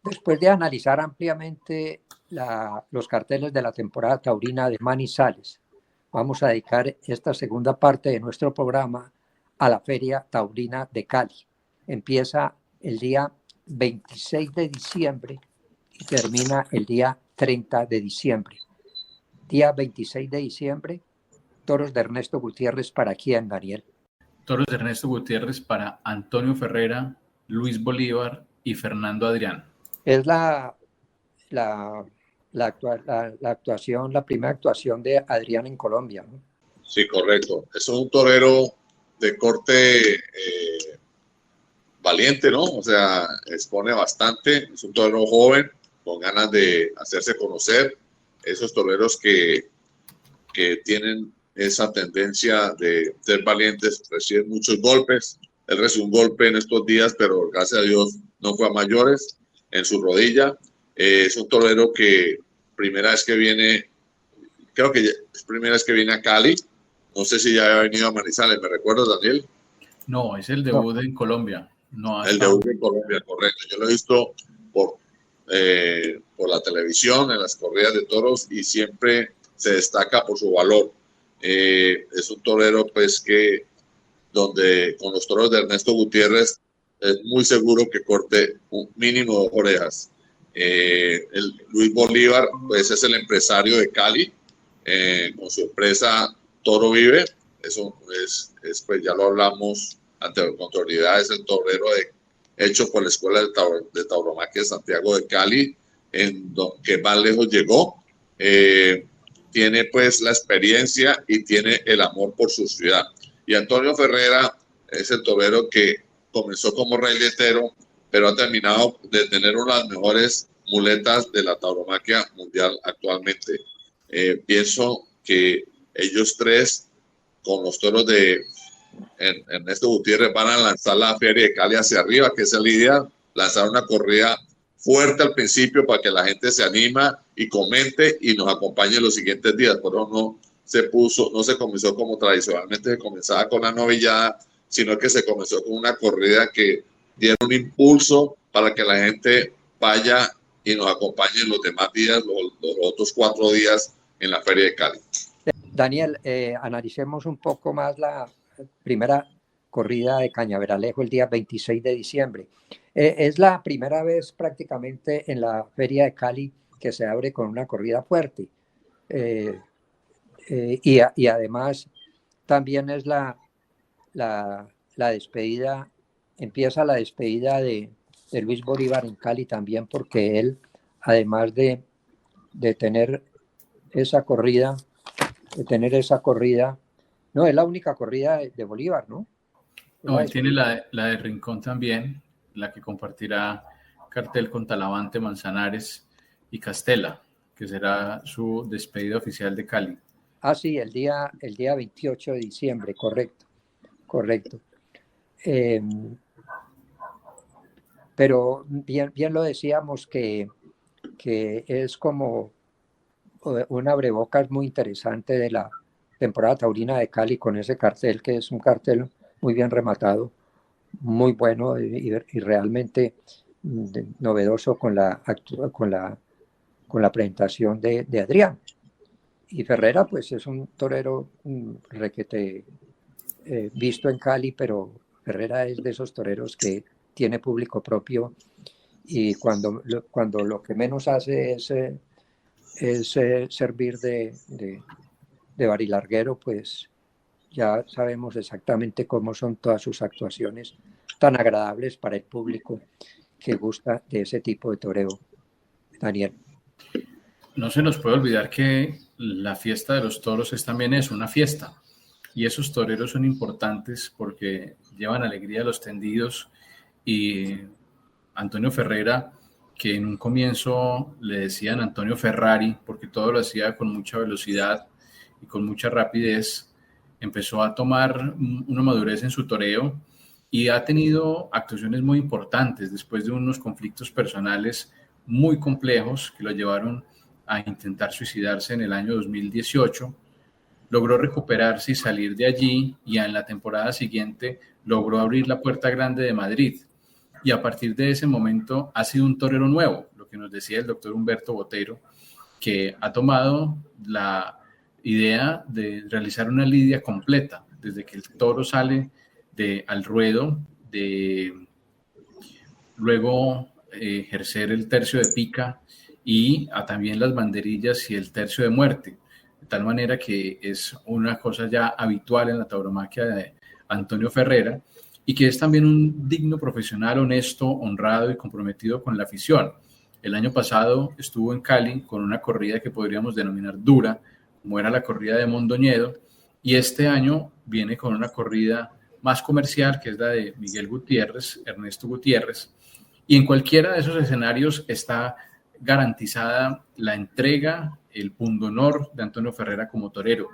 Después de analizar ampliamente los carteles de la temporada taurina de Manizales, vamos a dedicar esta segunda parte de nuestro programa a la Feria Taurina de Cali. Empieza el día 26 de diciembre y termina el día 30 de diciembre. Día 26 de diciembre, toros de Ernesto Gutiérrez, ¿para quién, Daniel? Toros de Ernesto Gutiérrez para Antonio Ferrera, Luis Bolívar y Fernando Adrián. Es la primera actuación de Adrián en Colombia, ¿no? Sí, correcto. Es un torero de corte valiente, ¿no? O sea, expone bastante. Es un torero joven, con ganas de hacerse conocer. Esos toreros que tienen esa tendencia de ser valientes, reciben muchos golpes. Él recibió un golpe en estos días, pero gracias a Dios no fue a mayores, en su rodilla. Es un torero que primera vez que viene, creo que es primera vez que viene a Cali. No sé si ya había venido a Manizales, ¿me recuerdas, Daniel? No, es el debut en Colombia. No, el debut en Colombia, correcto. Yo lo he visto por la televisión, en las corridas de toros, y siempre se destaca por su valor. Es un torero pues que donde con los toros de Ernesto Gutiérrez es muy seguro que corte un mínimo 2 orejas. Luis Bolívar pues es el empresario de Cali, con su empresa Toro Vive. Eso es pues ya lo hablamos ante la autoridad, es el torero hecho por la Escuela de Tauromaquia de Santiago de Cali, que más lejos llegó. Tiene pues la experiencia y tiene el amor por su ciudad. Y Antonio Ferrera es el torero que comenzó como reyletero, pero ha terminado de tener una de las mejores muletas de la tauromaquia mundial actualmente. Pienso que ellos tres, con los toros de Ernesto Gutiérrez, van a lanzar la Feria de Cali hacia arriba, que es la idea, lanzar una corrida fuerte al principio para que la gente se anima y comente y nos acompañe los siguientes días. Pero no se comenzó como tradicionalmente se comenzaba con la novillada, sino que se comenzó con una corrida que diera un impulso para que la gente vaya y nos acompañe los demás días, los otros 4 días en la Feria de Cali. Daniel, analicemos un poco más la primera corrida de Cañaveralejo el día 26 de diciembre. Es la primera vez prácticamente en la Feria de Cali que se abre con una corrida fuerte. Y además también es la despedida, empieza la despedida de Luis Bolívar en Cali también, porque él, además de tener esa corrida, no, es la única corrida de Bolívar, ¿no? No, él tiene la de Rincón también, la que compartirá cartel con Talavante, Manzanares y Castela, que será su despedida oficial de Cali. Ah, sí, el día 28 de diciembre, correcto. Pero bien lo decíamos que es como un abrebocas muy interesante de la temporada taurina de Cali, con ese cartel, que es un cartel muy bien rematado, muy bueno y realmente novedoso con la presentación de Adrián. Y Ferrera pues es un torero requete visto en Cali, pero Ferrera es de esos toreros que tiene público propio, y cuando lo que menos hace es servir de barilarguero, pues ya sabemos exactamente cómo son todas sus actuaciones tan agradables para el público que gusta de ese tipo de toreo. Daniel. No se nos puede olvidar que la fiesta de los toros es también una fiesta, y esos toreros son importantes porque llevan alegría a los tendidos. Y Antonio Ferrera, que en un comienzo le decían Antonio Ferrari porque todo lo hacía con mucha velocidad y con mucha rapidez, empezó a tomar una madurez en su toreo y ha tenido actuaciones muy importantes después de unos conflictos personales muy complejos que lo llevaron a intentar suicidarse en el año 2018. Logró recuperarse y salir de allí, y en la temporada siguiente logró abrir la Puerta Grande de Madrid. Y a partir de ese momento ha sido un torero nuevo, lo que nos decía el doctor Humberto Botero, que ha tomado la idea de realizar una lidia completa, desde que el toro sale al ruedo, de luego ejercer el tercio de pica y también las banderillas y el tercio de muerte, de tal manera que es una cosa ya habitual en la tauromaquia de Antonio Ferrera, y que es también un digno profesional, honesto, honrado y comprometido con la afición. El año pasado estuvo en Cali con una corrida que podríamos denominar dura, como era la corrida de Mondoñedo, y este año viene con una corrida más comercial, que es la de Miguel Gutiérrez, Ernesto Gutiérrez, y en cualquiera de esos escenarios está garantizada la entrega, el pundonor de Antonio Ferrera como torero.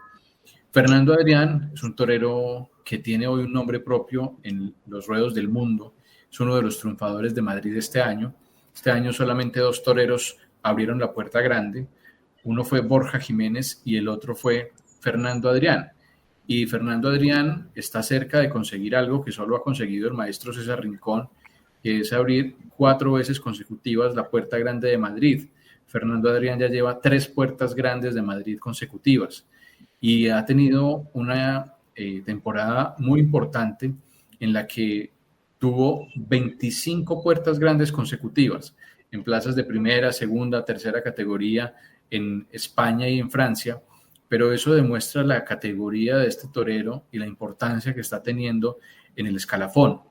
Fernando Adrián es un torero que tiene hoy un nombre propio en los ruedos del mundo. Es uno de los triunfadores de Madrid este año. Este año solamente 2 toreros abrieron la Puerta Grande. Uno fue Borja Jiménez y el otro fue Fernando Adrián. Y Fernando Adrián está cerca de conseguir algo que solo ha conseguido el maestro César Rincón, que es abrir 4 veces consecutivas la Puerta Grande de Madrid. Fernando Adrián ya lleva 3 puertas grandes de Madrid consecutivas. y ha tenido una temporada muy importante en la que tuvo 25 puertas grandes consecutivas en plazas de primera, segunda, tercera categoría en España y en Francia, pero eso demuestra la categoría de este torero y la importancia que está teniendo en el escalafón.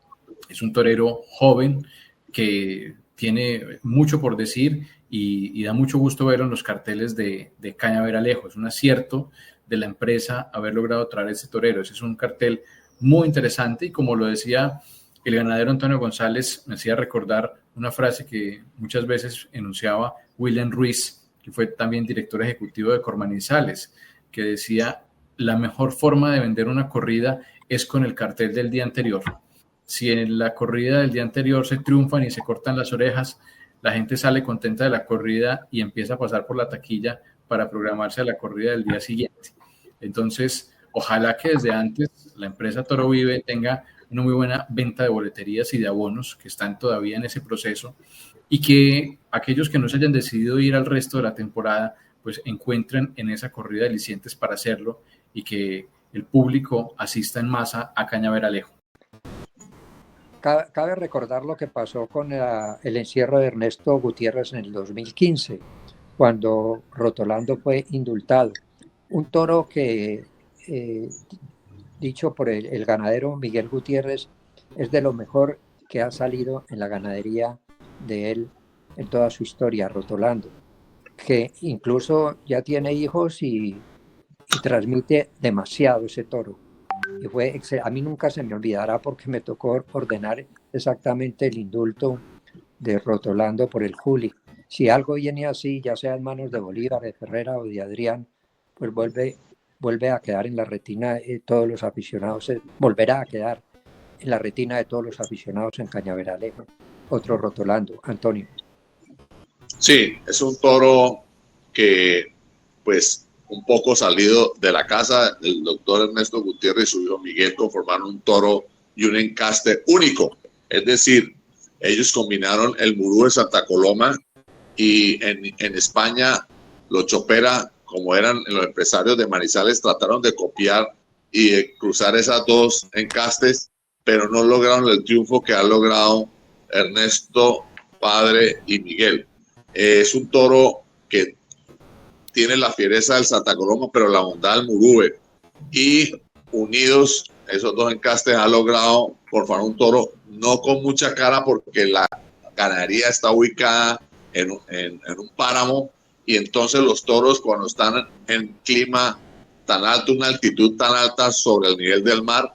Es un torero joven que tiene mucho por decir y da mucho gusto verlo en los carteles de Cañaveralejo. Es un acierto de la empresa haber logrado traer ese torero. Ese es un cartel muy interesante y, como lo decía el ganadero Antonio González, me hacía recordar una frase que muchas veces enunciaba William Ruiz, que fue también director ejecutivo de Cormanizales, que decía: la mejor forma de vender una corrida es con el cartel del día anterior. Si en la corrida del día anterior se triunfan y se cortan las orejas, la gente sale contenta de la corrida y empieza a pasar por la taquilla para programarse a la corrida del día siguiente. Entonces, ojalá que desde antes la empresa Toro Vive tenga una muy buena venta de boleterías y de abonos que están todavía en ese proceso, y que aquellos que no se hayan decidido ir al resto de la temporada pues encuentren en esa corrida alicientes para hacerlo y que el público asista en masa a Cañaveralejo. Cabe recordar lo que pasó con el encierro de Ernesto Gutiérrez en el 2015, cuando Rotolando fue indultado. Un toro que, dicho por el ganadero Miguel Gutiérrez, es de lo mejor que ha salido en la ganadería de él en toda su historia, Rotolando, que incluso ya tiene hijos y transmite demasiado ese toro. Y a mí nunca se me olvidará, porque me tocó ordenar exactamente el indulto de Rotolando por el Juli. Si algo viene así, ya sea en manos de Bolívar, de Ferrera o de Adrián, pues vuelve a quedar en la retina de todos los aficionados, volverá a quedar en la retina de todos los aficionados en Cañaveralejo. Otro Rotolando. Antonio. Sí, es un toro que, pues, un poco salido de la casa del doctor Ernesto Gutiérrez y su hijo Miguel, conformaron un toro y un encaste único. Es decir, ellos combinaron el Murú de Santa Coloma, y en España los Chopera, como eran los empresarios de Manizales, trataron de copiar y de cruzar esas dos encastes, pero no lograron el triunfo que han logrado Ernesto, padre, y Miguel. Es un toro que tiene la fiereza del Santa Coloma, pero la bondad del Murúe, y unidos esos dos encastes han logrado formar un toro no con mucha cara, porque la ganadería está ubicada en un páramo, y entonces los toros, cuando están en clima tan alto, una altitud tan alta sobre el nivel del mar,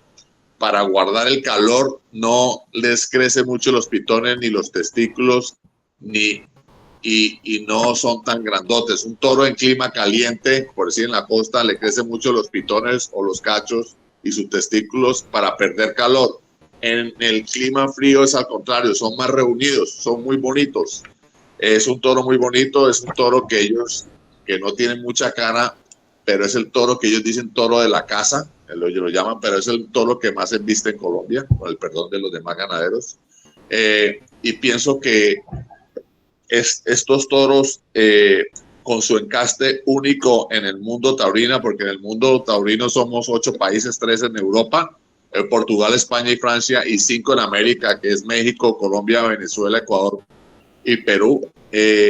para guardar el calor no les crece mucho los pitones ni los testículos, y no son tan grandotes. Un toro en clima caliente, por decir en la costa, le crecen mucho los pitones o los cachos y sus testículos para perder calor. En el clima frío es al contrario, son más reunidos, son muy bonitos. Es un toro muy bonito, es un toro que no tienen mucha cara, pero es el toro que ellos dicen toro de la casa, lo llaman, pero es el toro que más se viste en Colombia, con el perdón de los demás ganaderos. Y pienso que estos toros, con su encaste único en el mundo taurino, porque en el mundo taurino somos 8 países, 3 en Europa, Portugal, España y Francia, y 5 en América, que es México, Colombia, Venezuela, Ecuador y Perú. Es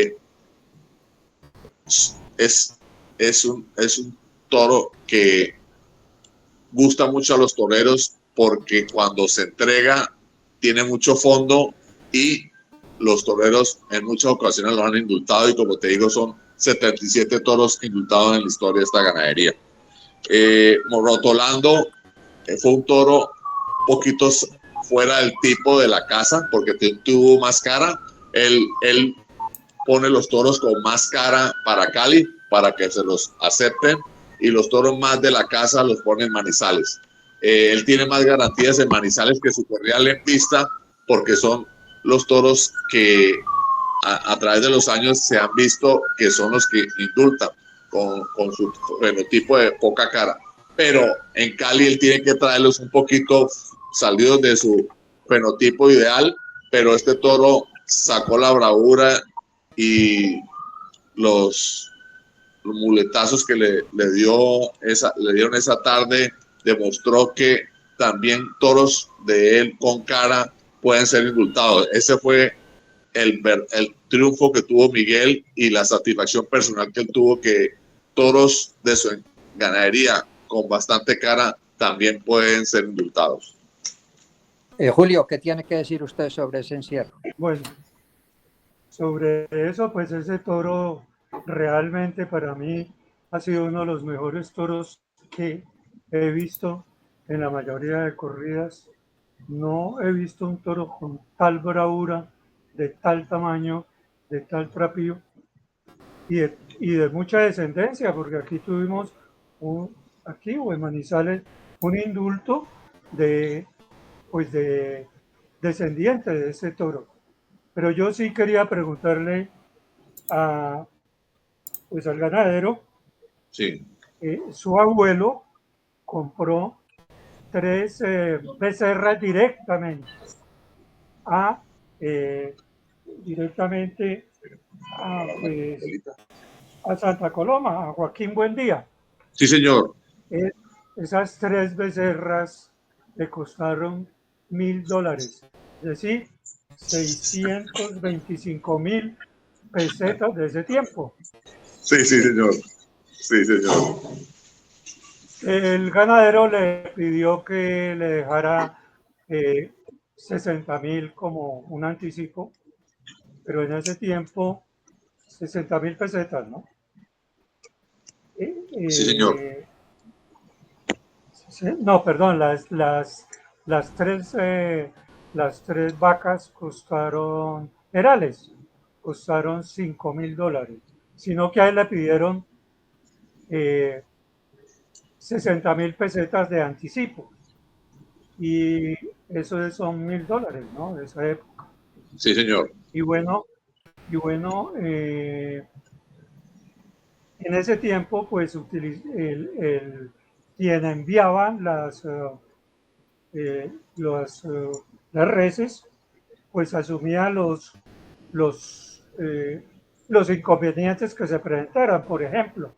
un toro que gusta mucho a los toreros, porque cuando se entrega tiene mucho fondo, y los toreros en muchas ocasiones lo han indultado, y como te digo, son 77 toros indultados en la historia de esta ganadería. Rotolando fue un toro un poquito fuera del tipo de la casa, porque tuvo más cara. Él pone los toros con más cara para Cali, para que se los acepten, y los toros más de la casa los pone en Manizales. Él tiene más garantías en Manizales que su corrial en pista, porque son los toros que a través de los años se han visto que son los que indultan con su fenotipo de poca cara. Pero en Cali él tiene que traerlos un poquito salidos de su fenotipo ideal, pero este toro sacó la bravura y los muletazos que le dieron esa tarde demostró que también toros de él con cara pueden ser indultados. Ese fue el triunfo que tuvo Miguel y la satisfacción personal que él tuvo, que toros de su ganadería con bastante cara también pueden ser indultados. Julio, ¿qué tiene que decir usted sobre ese encierro? Bueno, sobre eso, pues ese toro realmente para mí ha sido uno de los mejores toros que he visto en la mayoría de corridas. No he visto un toro con tal bravura, de tal tamaño, de tal trapío y de mucha descendencia, porque aquí tuvimos aquí o en Manizales un indulto de descendiente de ese toro. Pero yo sí quería preguntarle al ganadero. Sí. Su abuelo compró 3 becerras directamente a Santa Coloma, a Joaquín Buendía. Sí, señor. Esas 3 becerras le costaron $1,000, es decir, 625,000 pesetas de ese tiempo. Sí, señor. Sí, señor. El ganadero le pidió que le dejara 60,000 como un anticipo, pero en ese tiempo 60,000 pesetas, ¿no? Sí, señor. No, perdón, las 3 vacas costaron, costaron $5,000, sino que a él le pidieron 60,000 pesetas de anticipo, y eso son $1,000, ¿no? De esa época. Sí, señor. Y bueno, en ese tiempo, pues quien enviaba las reses, pues asumía los inconvenientes que se presentaran. Por ejemplo,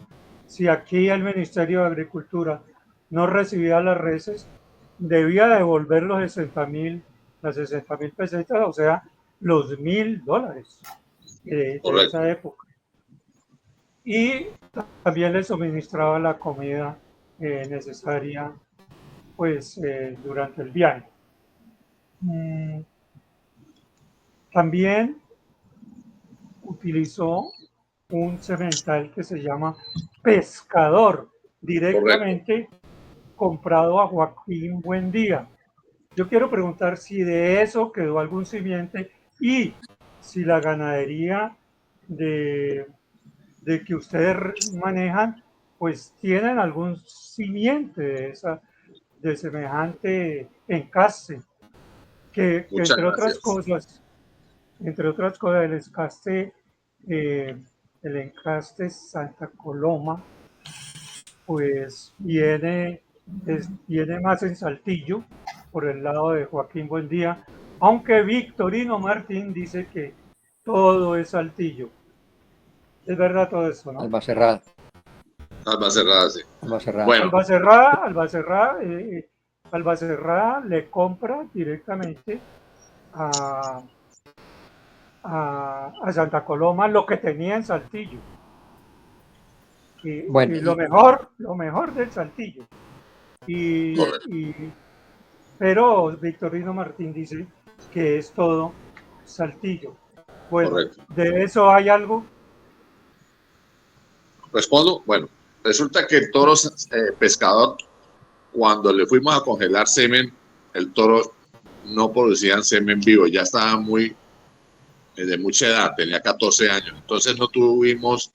si aquí el Ministerio de Agricultura no recibía las reses, debía devolver las 60,000 pesetas, o sea, los $1,000 de esa época. Y también le suministraba la comida necesaria, pues, durante el viaje. También utilizó un semental que se llama Pescador, directamente comprado a Joaquín Buendía. Yo quiero preguntar si de eso quedó algún simiente y si la ganadería de que ustedes manejan, pues tienen algún simiente de semejante encaste, que entre otras cosas, el encaste Santa Coloma, pues viene más en Saltillo, por el lado de Joaquín Buendía, aunque Victorino Martín dice que todo es Saltillo. Es verdad todo eso, ¿no? Albacerrada, sí. Bueno. Albacerrada le compra directamente a Santa Coloma lo que tenía en Saltillo. Y lo mejor del Saltillo. Pero Victorino Martín dice que es todo Saltillo. Bueno, correcto. ¿De eso hay algo? Respondo. Bueno, resulta que el toro Pescador, cuando le fuimos a congelar semen, el toro no producía semen vivo, ya estaba de mucha edad, tenía 14 años, entonces no tuvimos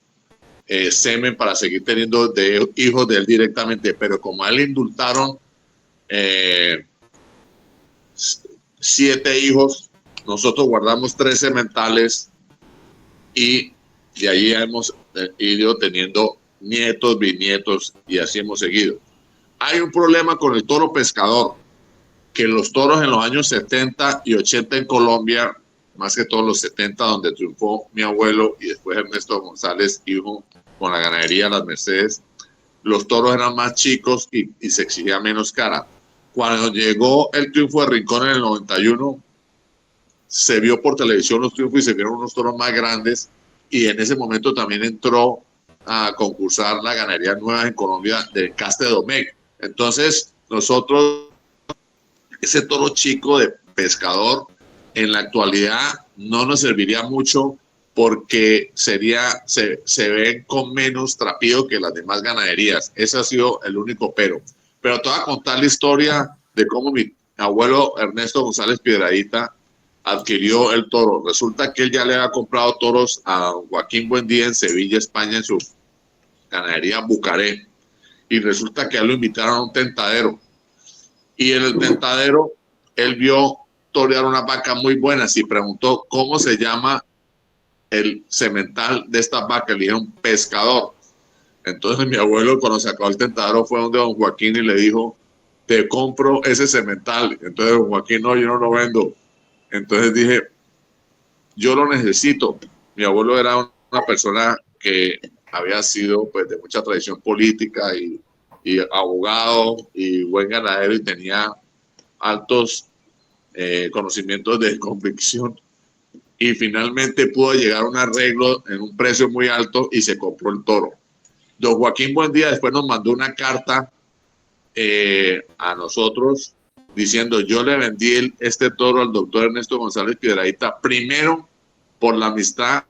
semen para seguir teniendo hijos de él directamente, pero como a él le indultaron 7 hijos, nosotros guardamos 3 sementales y de ahí hemos ido teniendo nietos, bisnietos, y así hemos seguido. Hay un problema con el toro Pescador, que los toros en los años 70 y 80 en Colombia, más que todos los 70, donde triunfó mi abuelo y después Ernesto González, hijo, con la ganadería Las Mercedes, los toros eran más chicos y se exigía menos cara. Cuando llegó el triunfo de Rincón en el 91, se vio por televisión los triunfos y se vieron unos toros más grandes, y en ese momento también entró a concursar la ganadería nueva en Colombia de Caste Domecq. Entonces nosotros, ese toro chico de pescador en la actualidad no nos serviría mucho porque se ven con menos trapío que las demás ganaderías. Ese ha sido el único pero. Pero te voy a contar la historia de cómo mi abuelo Ernesto González Piedradita adquirió el toro. Resulta que él ya le había comprado toros a Joaquín Buendía en Sevilla, España, en su ganadería Bucaré. Y resulta que a él lo invitaron a un tentadero. Y en el tentadero él vio torear una vaca muy buena y preguntó cómo se llama el semental de esta vaca. Le dijeron Pescador. Entonces mi abuelo, cuando se acabó el tentadero, fue donde don Joaquín y le dijo: te compro ese semental. Entonces don Joaquín: no, yo no lo vendo. Entonces dije: yo lo necesito. Mi abuelo era una persona que había sido pues de mucha tradición política y abogado y buen ganadero, y tenía altos conocimientos de convicción, y finalmente pudo llegar a un arreglo en un precio muy alto y se compró el toro. Don Joaquín Buendía después nos mandó una carta a nosotros diciendo: yo le vendí este toro al doctor Ernesto González Piedradita, primero por la amistad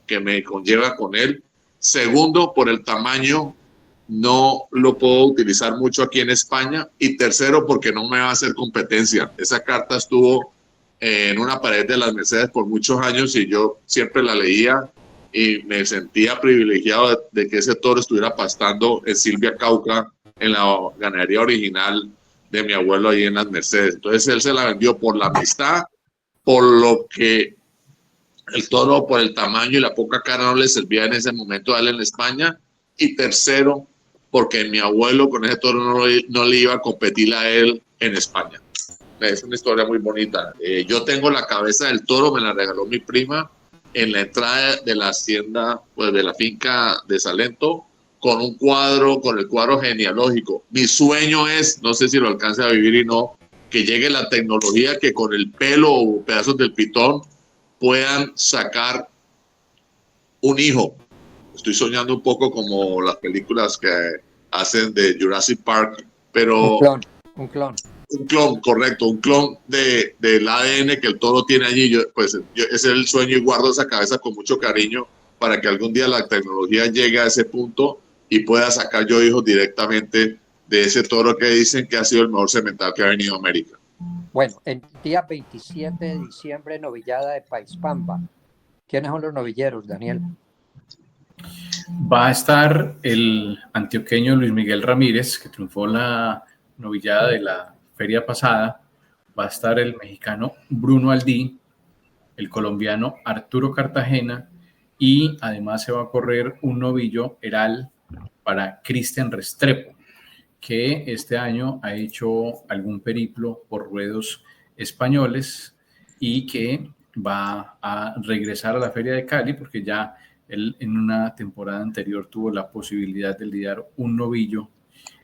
que me conlleva con él, segundo por el tamaño, no lo puedo utilizar mucho aquí en España, y tercero porque no me va a hacer competencia. Esa carta estuvo en una pared de Las Mercedes por muchos años y yo siempre la leía y me sentía privilegiado de que ese toro estuviera pastando en Silvia Cauca, en la ganadería original de mi abuelo ahí en Las Mercedes. Entonces él se la vendió por la amistad, por lo que el toro, por el tamaño y la poca cara, no le servía en ese momento a él en España, y tercero porque mi abuelo con ese toro no le iba a competir a él en España. Es una historia muy bonita. Yo tengo la cabeza del toro, me la regaló mi prima en la entrada de la hacienda, pues de la finca de Salento, con un cuadro, con el cuadro genealógico. Mi sueño es, no sé si lo alcance a vivir y no, que llegue la tecnología que con el pelo o pedazos del pitón puedan sacar un hijo. Estoy soñando un poco como las películas que hacen de Jurassic Park, pero... Un clon. Un clon, correcto, un clon del ADN que el toro tiene allí. Ese es el sueño, y guardo esa cabeza con mucho cariño para que algún día la tecnología llegue a ese punto y pueda sacar yo hijos directamente de ese toro que dicen que ha sido el mejor semental que ha venido a América. Bueno, el día 27 de diciembre, novillada de Paispamba. ¿Quiénes son los novilleros, Daniel? Va a estar el antioqueño Luis Miguel Ramírez, que triunfó la novillada de la feria pasada. Va a estar el mexicano Bruno Aldí, el colombiano Arturo Cartagena, y además se va a correr un novillo heral para Cristian Restrepo, que este año ha hecho algún periplo por ruedos españoles y que va a regresar a la Feria de Cali, porque ya él en una temporada anterior tuvo la posibilidad de lidiar un novillo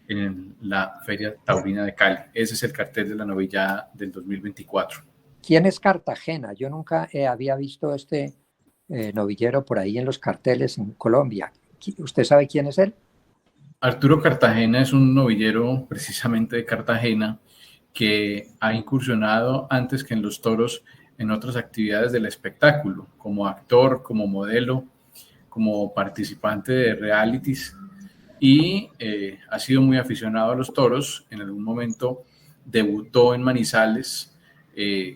en la Feria Taurina de Cali. Ese es el cartel de la novillada del 2024. ¿Quién es Cartagena? Yo nunca había visto este novillero por ahí en los carteles en Colombia. ¿Usted sabe quién es él? Arturo Cartagena es un novillero precisamente de Cartagena que ha incursionado antes que en los toros en otras actividades del espectáculo, como actor, como modelo, como participante de realities, y ha sido muy aficionado a los toros. En algún momento debutó en Manizales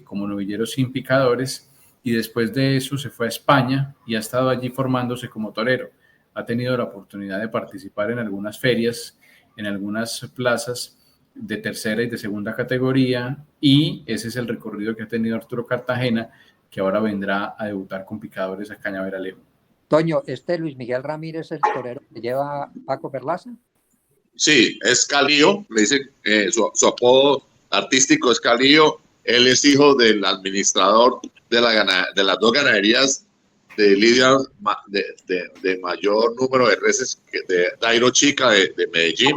como novillero sin picadores, y después de eso se fue a España y ha estado allí formándose como torero. Ha tenido la oportunidad de participar en algunas ferias, en algunas plazas de tercera y de segunda categoría, y ese es el recorrido que ha tenido Arturo Cartagena, que ahora vendrá a debutar con picadores a Cañaveral. Toño, Luis Miguel Ramírez, el torero que lleva Paco Perlaza. Sí, es Calío, le dicen, su apodo artístico es Calío. Él es hijo del administrador de las dos ganaderías de lidiar de mayor número de reses de Dairo Chica de Medellín.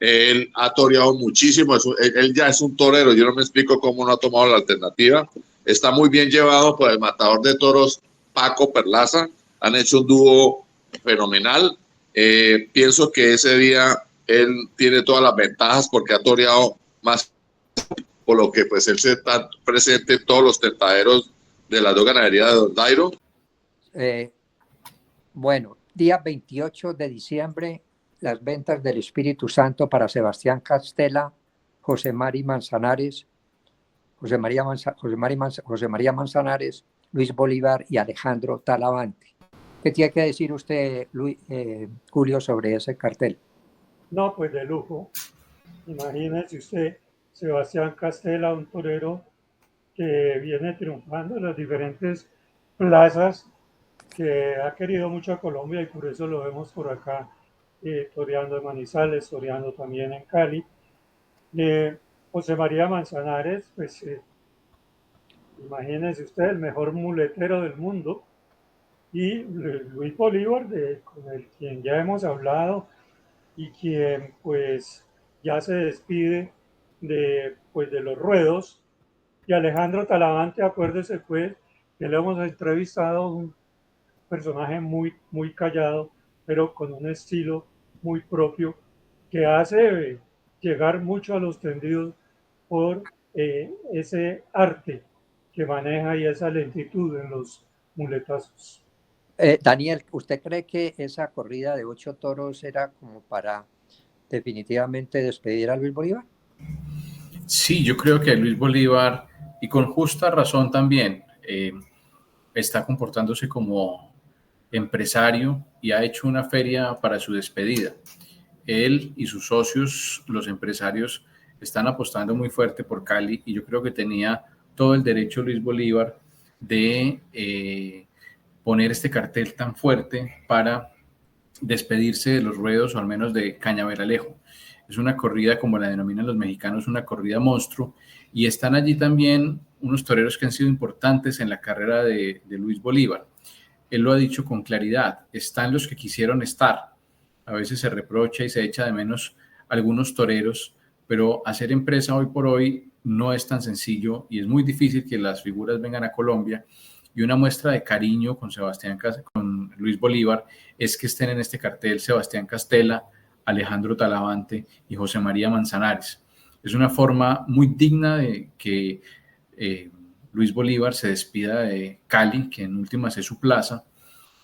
Él ha toreado muchísimo, él ya es un torero, yo no me explico cómo no ha tomado la alternativa. Está muy bien llevado por el matador de toros Paco Perlaza, han hecho un dúo fenomenal. Pienso que ese día él tiene todas las ventajas porque ha toreado más, por lo que pues él se está presente en todos los tentaderos de las dos ganaderías de Don Dairo. Bueno, día 28 de diciembre, las ventas del Espíritu Santo para Sebastián Castela, José María Manzanares, Manzanares, Luis Bolívar y Alejandro Talavante. ¿Qué tiene que decir usted, Julio, sobre ese cartel? No, pues de lujo. Imagínese usted, Sebastián Castela, un torero que viene triunfando en las diferentes plazas, que ha querido mucho a Colombia y por eso lo vemos por acá toreando en Manizales, toreando también en Cali. José María Manzanares, pues imagínese usted, el mejor muletero del mundo. Y Luis Bolívar, con el quien ya hemos hablado y quien pues ya se despide de los ruedos. Y Alejandro Talavante, acuérdese pues, que le hemos entrevistado, un personaje muy, muy callado, pero con un estilo muy propio que hace llegar mucho a los tendidos por ese arte que maneja y esa lentitud en los muletazos. Daniel, ¿usted cree que esa corrida de 8 toros era como para definitivamente despedir a Luis Bolívar? Sí, yo creo que Luis Bolívar, y con justa razón también, está comportándose como empresario y ha hecho una feria para su despedida. Él y sus socios, los empresarios, están apostando muy fuerte por Cali y yo creo que tenía todo el derecho Luis Bolívar de poner este cartel tan fuerte para despedirse de los ruedos o al menos de Cañaveralejo. Es una corrida, como la denominan los mexicanos, una corrida monstruo, y están allí también unos toreros que han sido importantes en la carrera de Luis Bolívar. Él lo ha dicho con claridad, están los que quisieron estar. A veces se reprocha y se echa de menos algunos toreros, pero hacer empresa hoy por hoy no es tan sencillo y es muy difícil que las figuras vengan a Colombia. Y una muestra de cariño con Luis Bolívar es que estén en este cartel Sebastián Castela, Alejandro Talavante y José María Manzanares. Es una forma muy digna de que Luis Bolívar se despida de Cali, que en últimas es su plaza,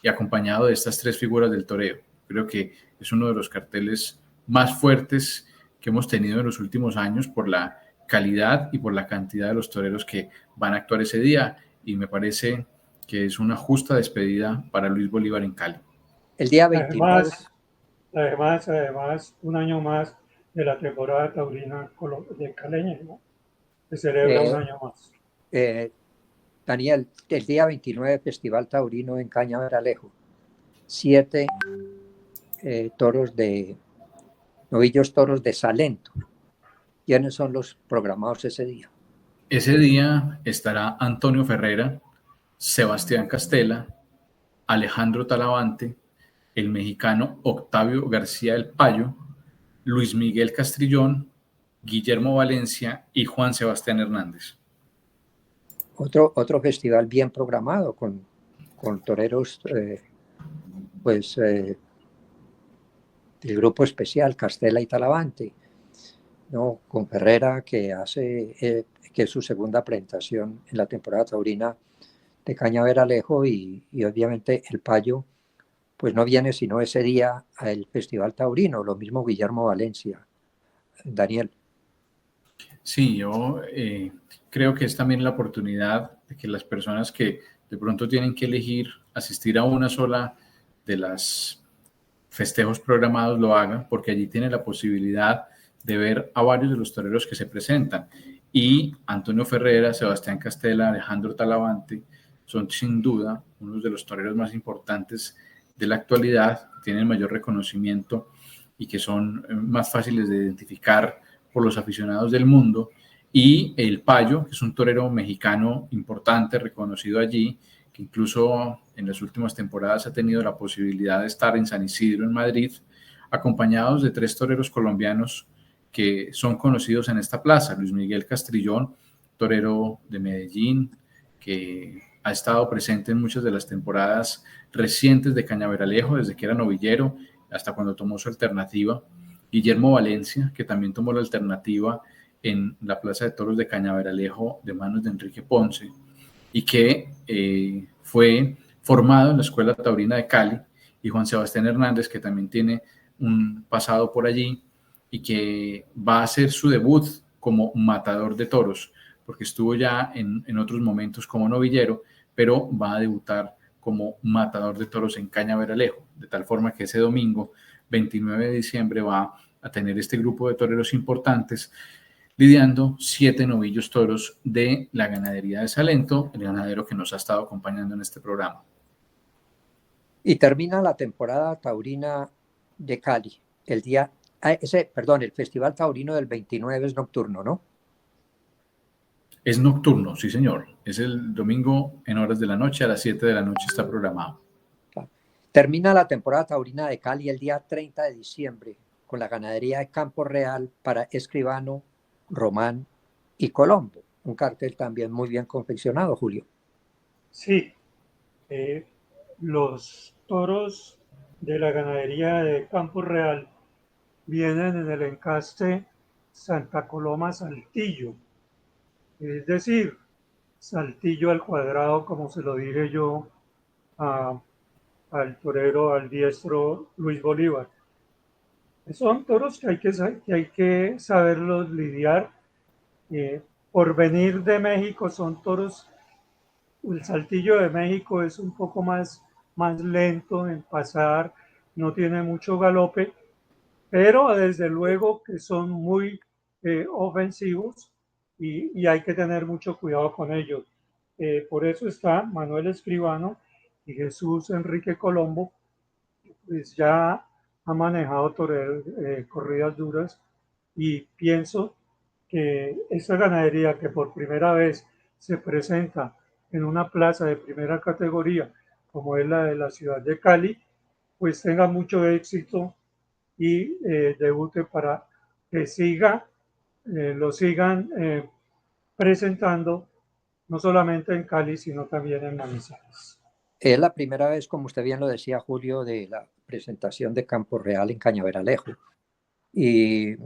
y acompañado de estas tres figuras del toreo. Creo que es uno de los carteles más fuertes que hemos tenido en los últimos años por la calidad y por la cantidad de los toreros que van a actuar ese día, y me parece que es una justa despedida para Luis Bolívar en Cali. El día 29. Además, un año más de la temporada taurina de caleña, ¿no? Se celebra un año más. Daniel, el día 29, Festival Taurino en Cañaveralejo. 7 novillos toros de Salento. ¿Quiénes son los programados ese día? Ese día estará Antonio Ferrera, Sebastián Castela, Alejandro Talavante, el mexicano Octavio García del Payo, Luis Miguel Castrillón, Guillermo Valencia y Juan Sebastián Hernández. Otro festival bien programado con toreros del grupo especial Castela y Talavante, ¿no? Con Ferrera, que es su segunda presentación en la temporada taurina de Cañaveralejo, y obviamente el Payo pues no viene sino ese día al Festival Taurino, lo mismo Guillermo Valencia. Daniel. Sí, yo creo que es también la oportunidad de que las personas que de pronto tienen que elegir asistir a una sola de las festejos programados lo hagan, porque allí tienen la posibilidad de ver a varios de los toreros que se presentan. Y Antonio Ferrera, Sebastián Castela, Alejandro Talavante son sin duda unos de los toreros más importantes de la actualidad, tienen mayor reconocimiento y que son más fáciles de identificar por los aficionados del mundo. Y el Payo, que es un torero mexicano importante, reconocido allí, que incluso en las últimas temporadas ha tenido la posibilidad de estar en San Isidro, en Madrid, acompañados de 3 toreros colombianos que son conocidos en esta plaza. Luis Miguel Castrillón, torero de Medellín, que ha estado presente en muchas de las temporadas recientes de Cañaveralejo, desde que era novillero hasta cuando tomó su alternativa. Guillermo Valencia, que también tomó la alternativa en la Plaza de Toros de Cañaveralejo de manos de Enrique Ponce, y que fue formado en la Escuela Taurina de Cali, y Juan Sebastián Hernández, que también tiene un pasado por allí y que va a hacer su debut como matador de toros, porque estuvo ya en otros momentos como novillero, pero va a debutar como matador de toros en Cañaveralejo, de tal forma que ese domingo, 29 de diciembre, va a tener este grupo de toreros importantes, lidiando 7 novillos toros de la ganadería de Salento, el ganadero que nos ha estado acompañando en este programa. Y termina la temporada taurina de Cali. El Festival Taurino del 29 es nocturno, ¿no? Es nocturno, sí señor. Es el domingo en horas de la noche, a las 7 de la noche está programado. Termina la temporada taurina de Cali el día 30 de diciembre con la ganadería de Campo Real para Escribano, Román y Colombo. Un cartel también muy bien confeccionado, Julio. Sí, los toros de la ganadería de Campo Real vienen en el encaste Santa Coloma Saltillo, es decir, Saltillo al cuadrado, como se lo dije yo al torero, al diestro Luis Bolívar. Son toros que hay que saberlos lidiar. Por venir de México son toros. El Saltillo de México es un poco más lento en pasar, no tiene mucho galope, pero desde luego que son muy ofensivos y hay que tener mucho cuidado con ellos. Por eso está Manuel Escribano y Jesús Enrique Colombo, pues ya ha manejado corridas duras, y pienso que esta ganadería que por primera vez se presenta en una plaza de primera categoría como es la de la ciudad de Cali, pues tenga mucho éxito y debute para que lo sigan presentando no solamente en Cali, sino también en Manizales. Es la primera vez, como usted bien lo decía, Julio, de la presentación de Campo Real en Cañaveralejo. Y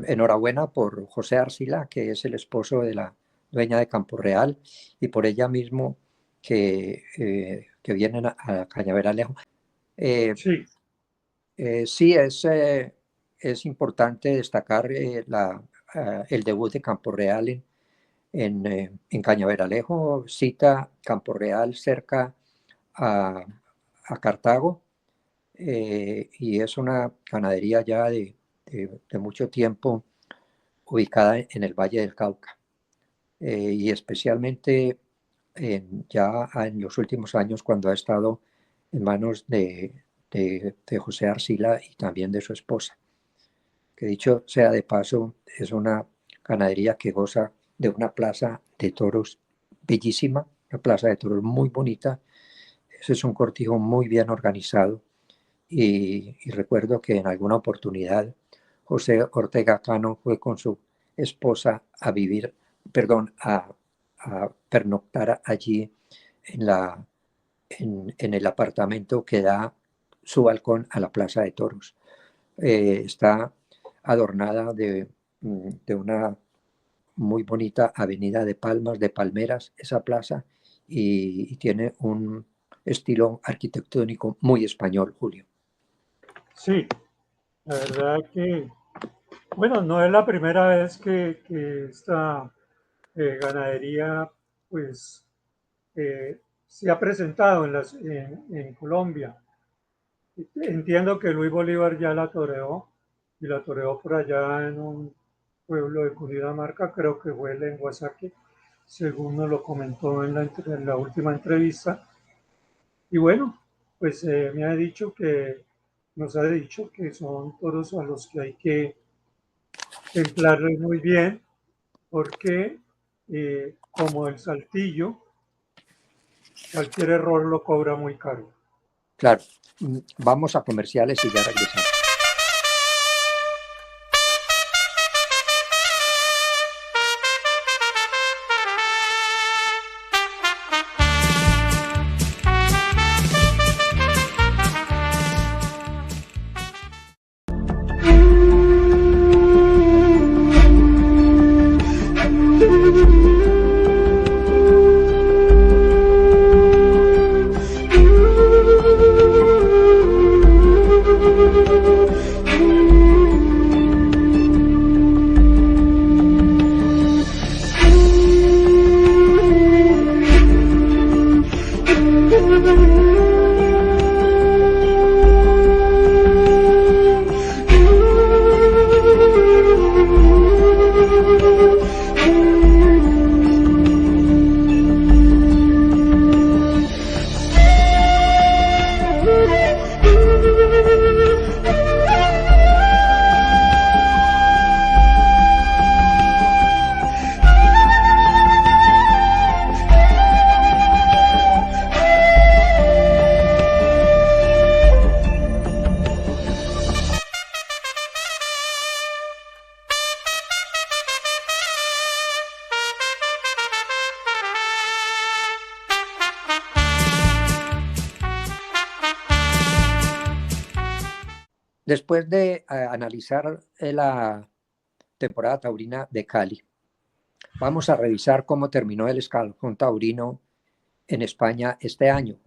enhorabuena por José Arcila, que es el esposo de la dueña de Campo Real, y por ella mismo que vienen a Cañaveralejo. Sí. Sí, es importante destacar el debut de Campo Real en Cañaveralejo. Cita Campo Real cerca a Cartago, y es una ganadería ya de mucho tiempo ubicada en el Valle del Cauca, y especialmente ya en los últimos años, cuando ha estado en manos de José Arcila y también de su esposa, que dicho sea de paso, es una ganadería que goza de una plaza de toros bellísima, una plaza de toros muy bonita. Ese es un cortijo muy bien organizado, y recuerdo que en alguna oportunidad José Ortega Cano fue con su esposa a pernoctar allí en el apartamento que da su balcón a la Plaza de Toros. Está adornada de una muy bonita avenida de palmas, de palmeras, esa plaza, y tiene un estilo arquitectónico muy español, Julio. Sí, la verdad que, bueno, no es la primera vez que esta ganadería pues se ha presentado en Colombia. Entiendo que Luis Bolívar ya la toreó, y la toreó por allá en un pueblo de Cundinamarca, creo que fue en Guasaque, según nos lo comentó en la última entrevista. Y bueno, pues nos ha dicho que son toros a los que hay que templarles muy bien, porque como el Saltillo, cualquier error lo cobra muy caro. Claro, vamos a comerciales y ya regresamos. Después de analizar la temporada taurina de Cali, vamos a revisar cómo terminó el escalafón taurino en España este año.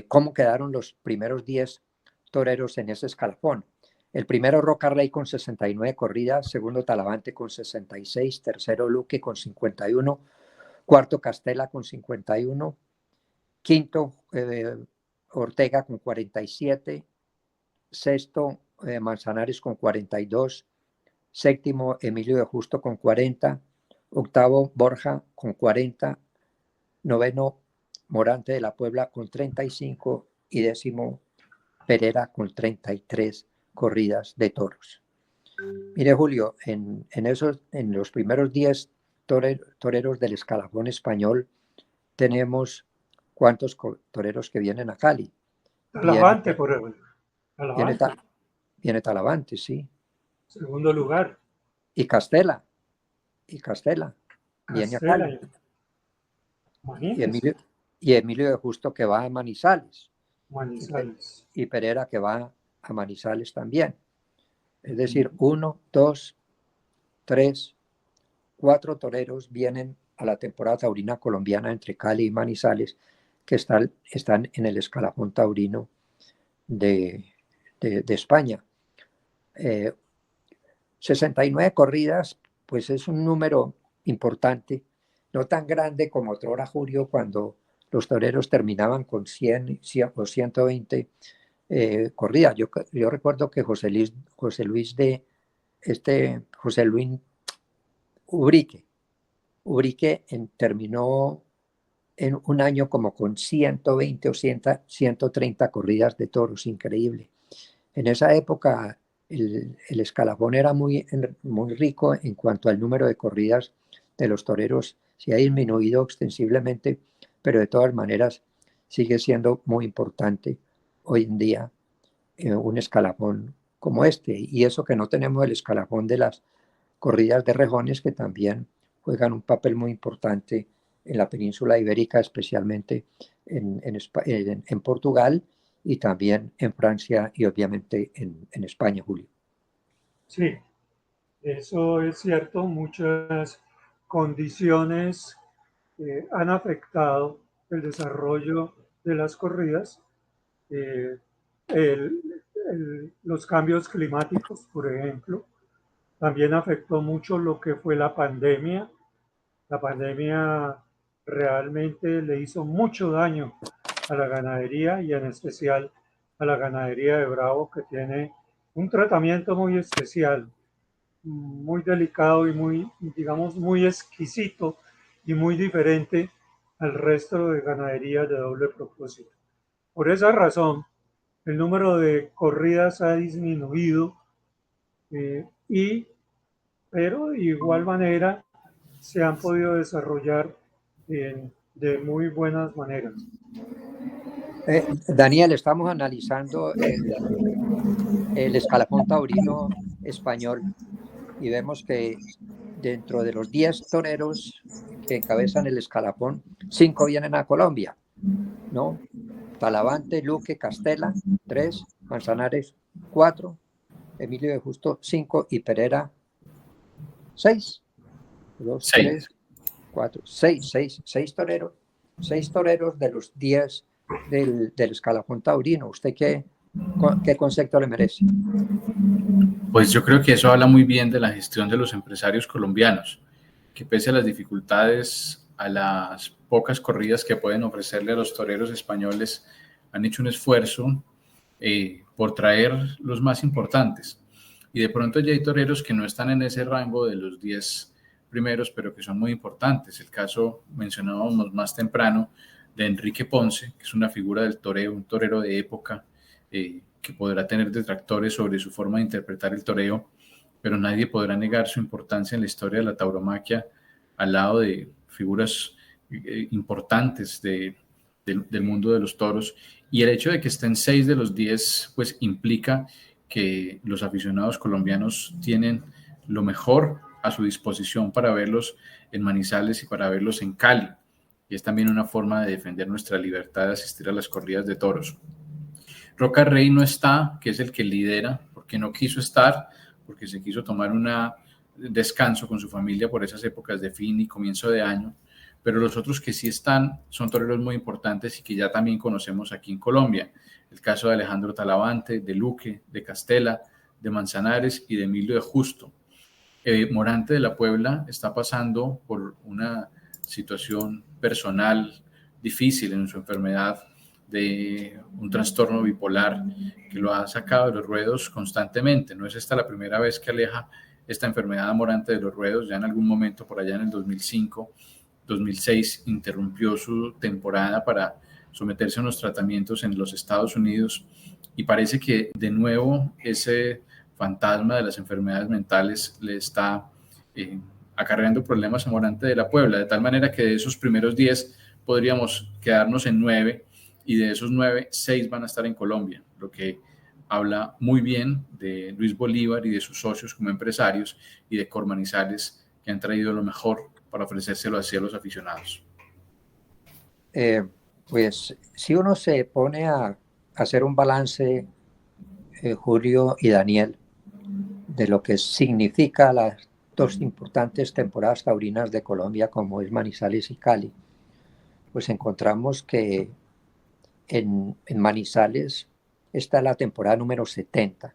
Cómo quedaron los primeros 10 toreros en ese escalafón. El primero, Roca Rey, con 69 corridas. Segundo, Talavante, con 66. Tercero, Luque, con 51. Cuarto, Castela, con 51. Quinto, Ortega, con 47. Sexto, Manzanares, con 42. Séptimo, Emilio de Justo, con 40. Octavo, Borja, con 40. Noveno, Morante de la Puebla, con 35. Y décimo, Pereira, con 33 corridas de toros. Mire, Julio, en los primeros 10 toreros del escalafón español, tenemos ¿cuántos toreros que vienen a Cali? Talavante, por ejemplo. Viene Talavante, sí. Segundo lugar. Y Castela. Viene a Cali. Y Emilio de Justo, que va a Manizales. Y Pereira, que va a Manizales también. Es decir, 1, 2, 3, 4 toreros vienen a la temporada taurina colombiana entre Cali y Manizales, que están en el escalafón taurino de España. 69 corridas, pues es un número importante, no tan grande como otrora, Julio, cuando los toreros terminaban con 100 o 120 corridas. Yo recuerdo que José Luis Ubrique terminó en un año como con 120 o 130 corridas de toros, increíble. En esa época el escalafón era muy rico en cuanto al número de corridas de los toreros. Se ha disminuido extensivamente, pero de todas maneras sigue siendo muy importante hoy en día un escalafón como este. Y eso que no tenemos el escalafón de las corridas de rejones, que también juegan un papel muy importante en la península ibérica, especialmente en Portugal y también en Francia y obviamente en España, Julio. Sí, eso es cierto. Muchas condiciones han afectado el desarrollo de las corridas. Los cambios climáticos, por ejemplo, también afectó mucho lo que fue la pandemia. La pandemia realmente le hizo mucho daño a la ganadería y en especial a la ganadería de Bravo, que tiene un tratamiento muy especial, muy delicado y muy exquisito y muy diferente al resto de ganaderías de doble propósito. Por esa razón, el número de corridas ha disminuido, pero de igual manera se han podido desarrollar en de muy buenas maneras. Daniel, estamos analizando el escalafón taurino español y vemos que dentro de los 10 toreros que encabezan el escalafón, 5 vienen a Colombia, ¿no? Talavante, Luque, Castela, 3, Manzanares, 4, Emilio de Justo, 5 y Pereira, 6. 2, 3, 4, 6 toreros. 6 toreros de los 10 del escalafón taurino. ¿Usted qué concepto le merece? Pues yo creo que eso habla muy bien de la gestión de los empresarios colombianos, que pese a las dificultades, a las pocas corridas que pueden ofrecerle a los toreros españoles, han hecho un esfuerzo por traer los más importantes. Y de pronto ya hay toreros que no están en ese rango de los 10 primeros, pero que son muy importantes. El caso, mencionábamos más temprano, de Enrique Ponce, que es una figura del toreo, un torero de época, que podrá tener detractores sobre su forma de interpretar el toreo, pero nadie podrá negar su importancia en la historia de la tauromaquia al lado de figuras importantes del mundo de los toros. Y el hecho de que estén 6 de los 10, pues implica que los aficionados colombianos tienen lo mejor a su disposición para verlos en Manizales y para verlos en Cali. Y es también una forma de defender nuestra libertad de asistir a las corridas de toros. Roca Rey no está, que es el que lidera, porque no quiso estar, porque se quiso tomar un descanso con su familia por esas épocas de fin y comienzo de año, pero los otros que sí están son toreros muy importantes y que ya también conocemos aquí en Colombia. El caso de Alejandro Talavante, de Luque, de Castela, de Manzanares y de Emilio de Justo. Morante de la Puebla está pasando por una situación personal difícil en su enfermedad, de un trastorno bipolar que lo ha sacado de los ruedos constantemente. No es esta la primera vez que aleja esta enfermedad a Morante de los ruedos. Ya en algún momento por allá en el 2005, 2006 interrumpió su temporada para someterse a unos tratamientos en los Estados Unidos y parece que de nuevo ese fantasma de las enfermedades mentales le está acarreando problemas a Morante de la Puebla, de tal manera que de esos primeros 10 podríamos quedarnos en 9 y de esos 9, 6 van a estar en Colombia, lo que habla muy bien de Luis Bolívar y de sus socios como empresarios y de Cormanizales, que han traído lo mejor para ofrecérselo hacia los aficionados. Pues si uno se pone a hacer un balance, Julio y Daniel, de lo que significa las 2 importantes temporadas taurinas de Colombia, como es Manizales y Cali, pues encontramos que en Manizales está la temporada número 70,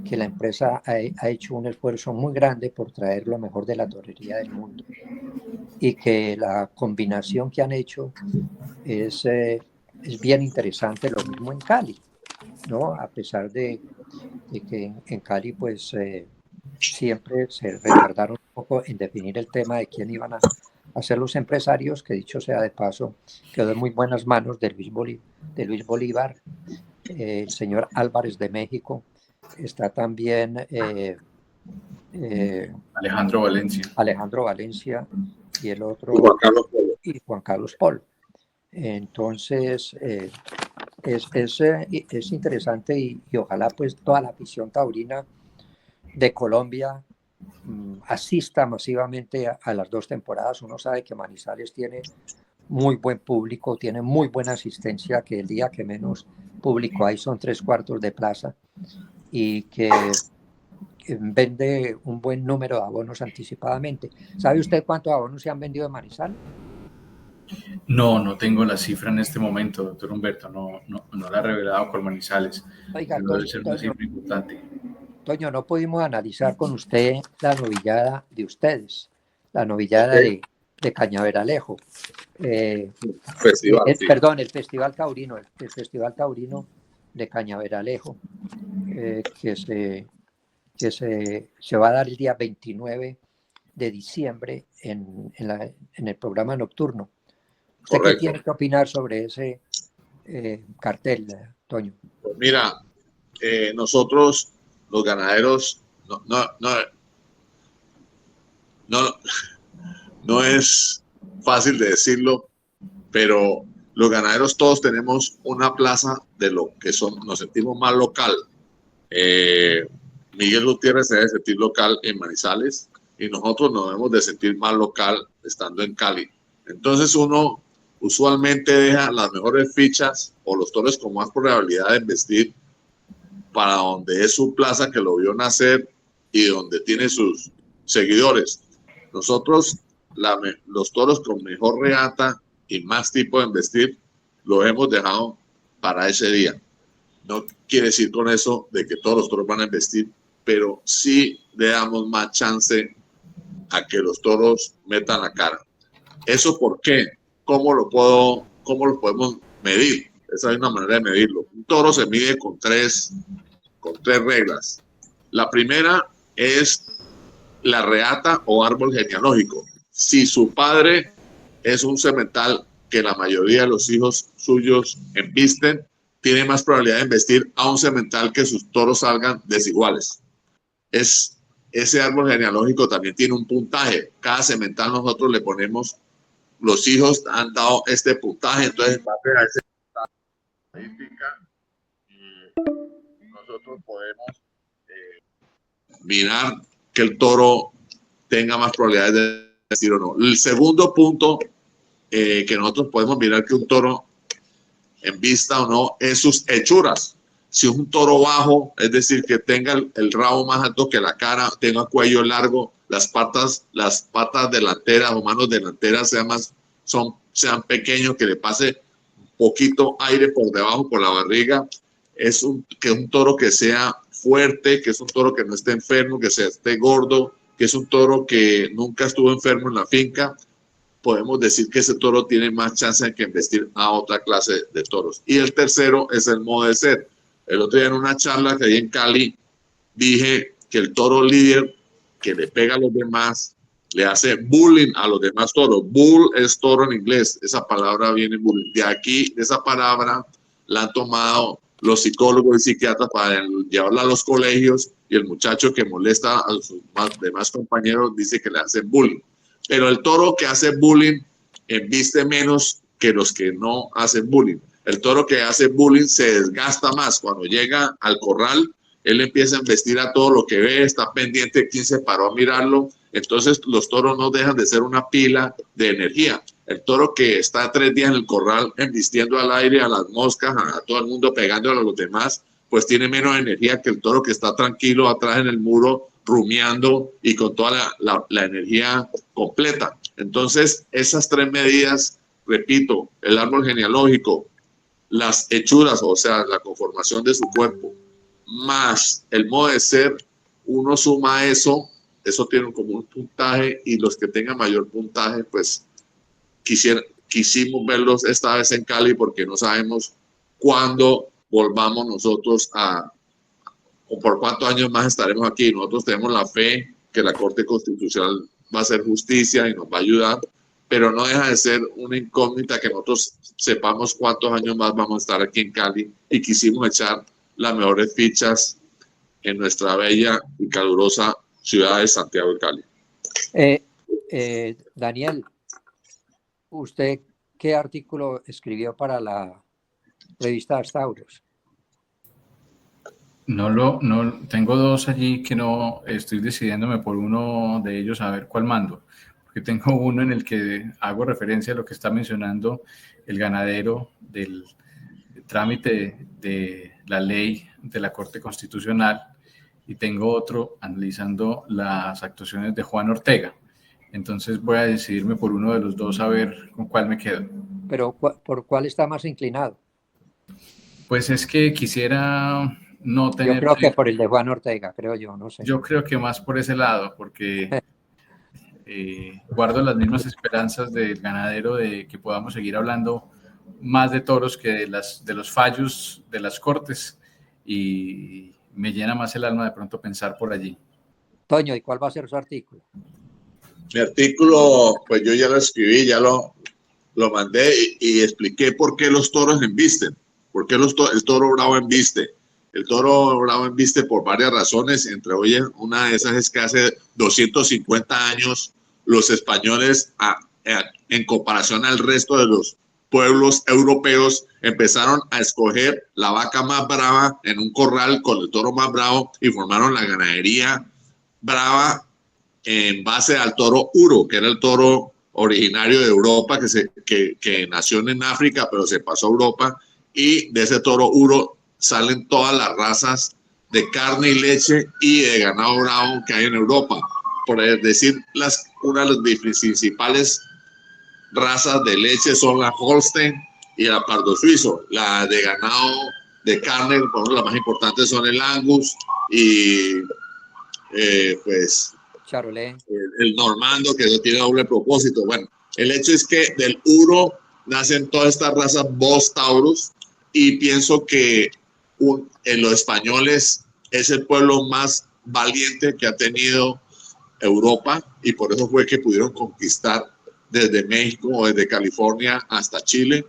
que la empresa ha hecho un esfuerzo muy grande por traer lo mejor de la torería del mundo y que la combinación que han hecho es bien interesante. Lo mismo en Cali, ¿no? A pesar de que en Cali pues siempre se retardaron un poco en definir el tema de quién iban a hacer los empresarios, que dicho sea de paso, quedó en muy buenas manos de Luis Bolívar, el señor Álvarez de México, está también Alejandro Valencia y el otro Juan Carlos Polo. Entonces es interesante y ojalá pues toda la afición taurina de Colombia asista masivamente a las 2 temporadas. Uno sabe que Manizales tiene muy buen público, tiene muy buena asistencia, que el día que menos público hay son 3/4 de plaza y que vende un buen número de abonos anticipadamente. ¿Sabe usted cuántos abonos se han vendido en Manizales? No tengo la cifra en este momento, doctor Humberto, no la ha revelado Colmanizales. Oiga, pero debe ser una cifra importante. Toño, no pudimos analizar con usted la novillada de ustedes, la novillada de Cañaveralejo. Festival, sí. Perdón, el Festival Taurino de Cañaveralejo, que se va a dar el día 29 de diciembre en el programa nocturno. ¿Usted Correcto. qué tiene que opinar sobre ese cartel, Toño? Pues mira, nosotros los ganaderos no es fácil de decirlo, pero los ganaderos todos tenemos una plaza de lo que nos sentimos más local. Miguel Gutiérrez se debe sentir local en Manizales y nosotros nos debemos de sentir más local estando en Cali. Entonces uno usualmente deja las mejores fichas o los toros con más probabilidad de investir para donde es su plaza que lo vio nacer y donde tiene sus seguidores. Nosotros, los toros con mejor reata y más tipo de investir, lo hemos dejado para ese día. No quiere decir con eso de que todos los toros van a investir, pero sí le damos más chance a que los toros metan la cara. ¿Eso por qué? ¿Cómo lo podemos medir? Esa es una manera de medirlo. Un toro se mide con tres reglas. La primera es la reata o árbol genealógico. Si su padre es un semental que la mayoría de los hijos suyos embisten, tiene más probabilidad de investir a un semental que sus toros salgan desiguales. Ese árbol genealógico también tiene un puntaje. Cada semental nosotros le ponemos, los hijos han dado este puntaje, entonces en base a esa estadística nosotros podemos mirar que el toro tenga más probabilidades de investir o no. El segundo punto que nosotros podemos mirar que un toro embista o no es sus hechuras. Si es un toro bajo, es decir, que tenga el rabo más alto que la cara, tenga cuello largo, las patas delanteras o manos delanteras sean pequeños, que le pase poquito aire por debajo, por la barriga, que es un toro que sea fuerte, que es un toro que no esté enfermo, que esté gordo, que es un toro que nunca estuvo enfermo en la finca, podemos decir que ese toro tiene más chance de que investir a otra clase de toros. Y el tercero es el modo de ser. El otro día en una charla que hay en Cali dije que el toro líder que le pega a los demás, le hace bullying a los demás toros. Bull es toro en inglés, esa palabra viene bullying. De aquí, de esa palabra, la han tomado los psicólogos y psiquiatras para llevarla a los colegios, y el muchacho que molesta a sus demás compañeros dice que le hacen bullying. Pero el toro que hace bullying embiste menos que los que no hacen bullying. El toro que hace bullying se desgasta más. Cuando llega al corral, él empieza a embestir a todo lo que ve, está pendiente de quién se paró a mirarlo. Entonces los toros no dejan de ser una pila de energía. El toro que está 3 días en el corral embistiendo al aire, a las moscas, a todo el mundo pegándole a los demás, pues tiene menos energía que el toro que está tranquilo atrás en el muro, rumiando y con toda la energía completa. Entonces esas 3 medidas, repito, el árbol genealógico, las hechuras, o sea, la conformación de su cuerpo, más el modo de ser, uno suma eso tiene como un puntaje, y los que tengan mayor puntaje, pues quisimos verlos esta vez en Cali, porque no sabemos cuándo volvamos nosotros o por cuántos años más estaremos aquí. Nosotros tenemos la fe que la Corte Constitucional va a hacer justicia y nos va a ayudar, pero no deja de ser una incógnita que nosotros sepamos cuántos años más vamos a estar aquí en Cali, y quisimos echar las mejores fichas en nuestra bella y calurosa ciudad de Santiago de Cali. Daniel, ¿usted qué artículo escribió para la revista Astauros? No, tengo 2 allí que no estoy decidiéndome por uno de ellos a ver cuál mando. Porque tengo uno en el que hago referencia a lo que está mencionando el ganadero del trámite de la ley de la Corte Constitucional, y tengo otro analizando las actuaciones de Juan Ortega. Entonces voy a decidirme por uno de los 2 a ver con cuál me quedo. ¿Pero por cuál está más inclinado? Pues es que quisiera no tener... Yo creo que por el de Juan Ortega, creo yo, no sé. Yo creo que más por ese lado, porque guardo las mismas esperanzas del ganadero de que podamos seguir hablando más de toros que de los fallos de las cortes, y me llena más el alma de pronto pensar por allí. Toño, ¿y cuál va a ser su artículo? Mi artículo, pues yo ya lo escribí, ya lo mandé y expliqué por qué los toros embisten, por qué el toro bravo embiste. El toro bravo embiste por varias razones, entre ellas una de esas es que hace 250 años los españoles, en comparación al resto de los pueblos europeos empezaron a escoger la vaca más brava en un corral con el toro más bravo y formaron la ganadería brava en base al toro Uro, que era el toro originario de Europa, que nació en África, pero se pasó a Europa, y de ese toro Uro salen todas las razas de carne y leche y de ganado bravo que hay en Europa. Por decir, una de las principales razas de leche son la Holstein y el pardo suizo. La de ganado de carne, por ejemplo, las más importantes son el Angus y pues Charolais. el normando, que no tiene doble propósito. Bueno, el hecho es que del Uro nacen todas estas razas Bos Taurus, y pienso que en los españoles es el pueblo más valiente que ha tenido Europa, y por eso fue que pudieron conquistar desde México o desde California hasta Chile,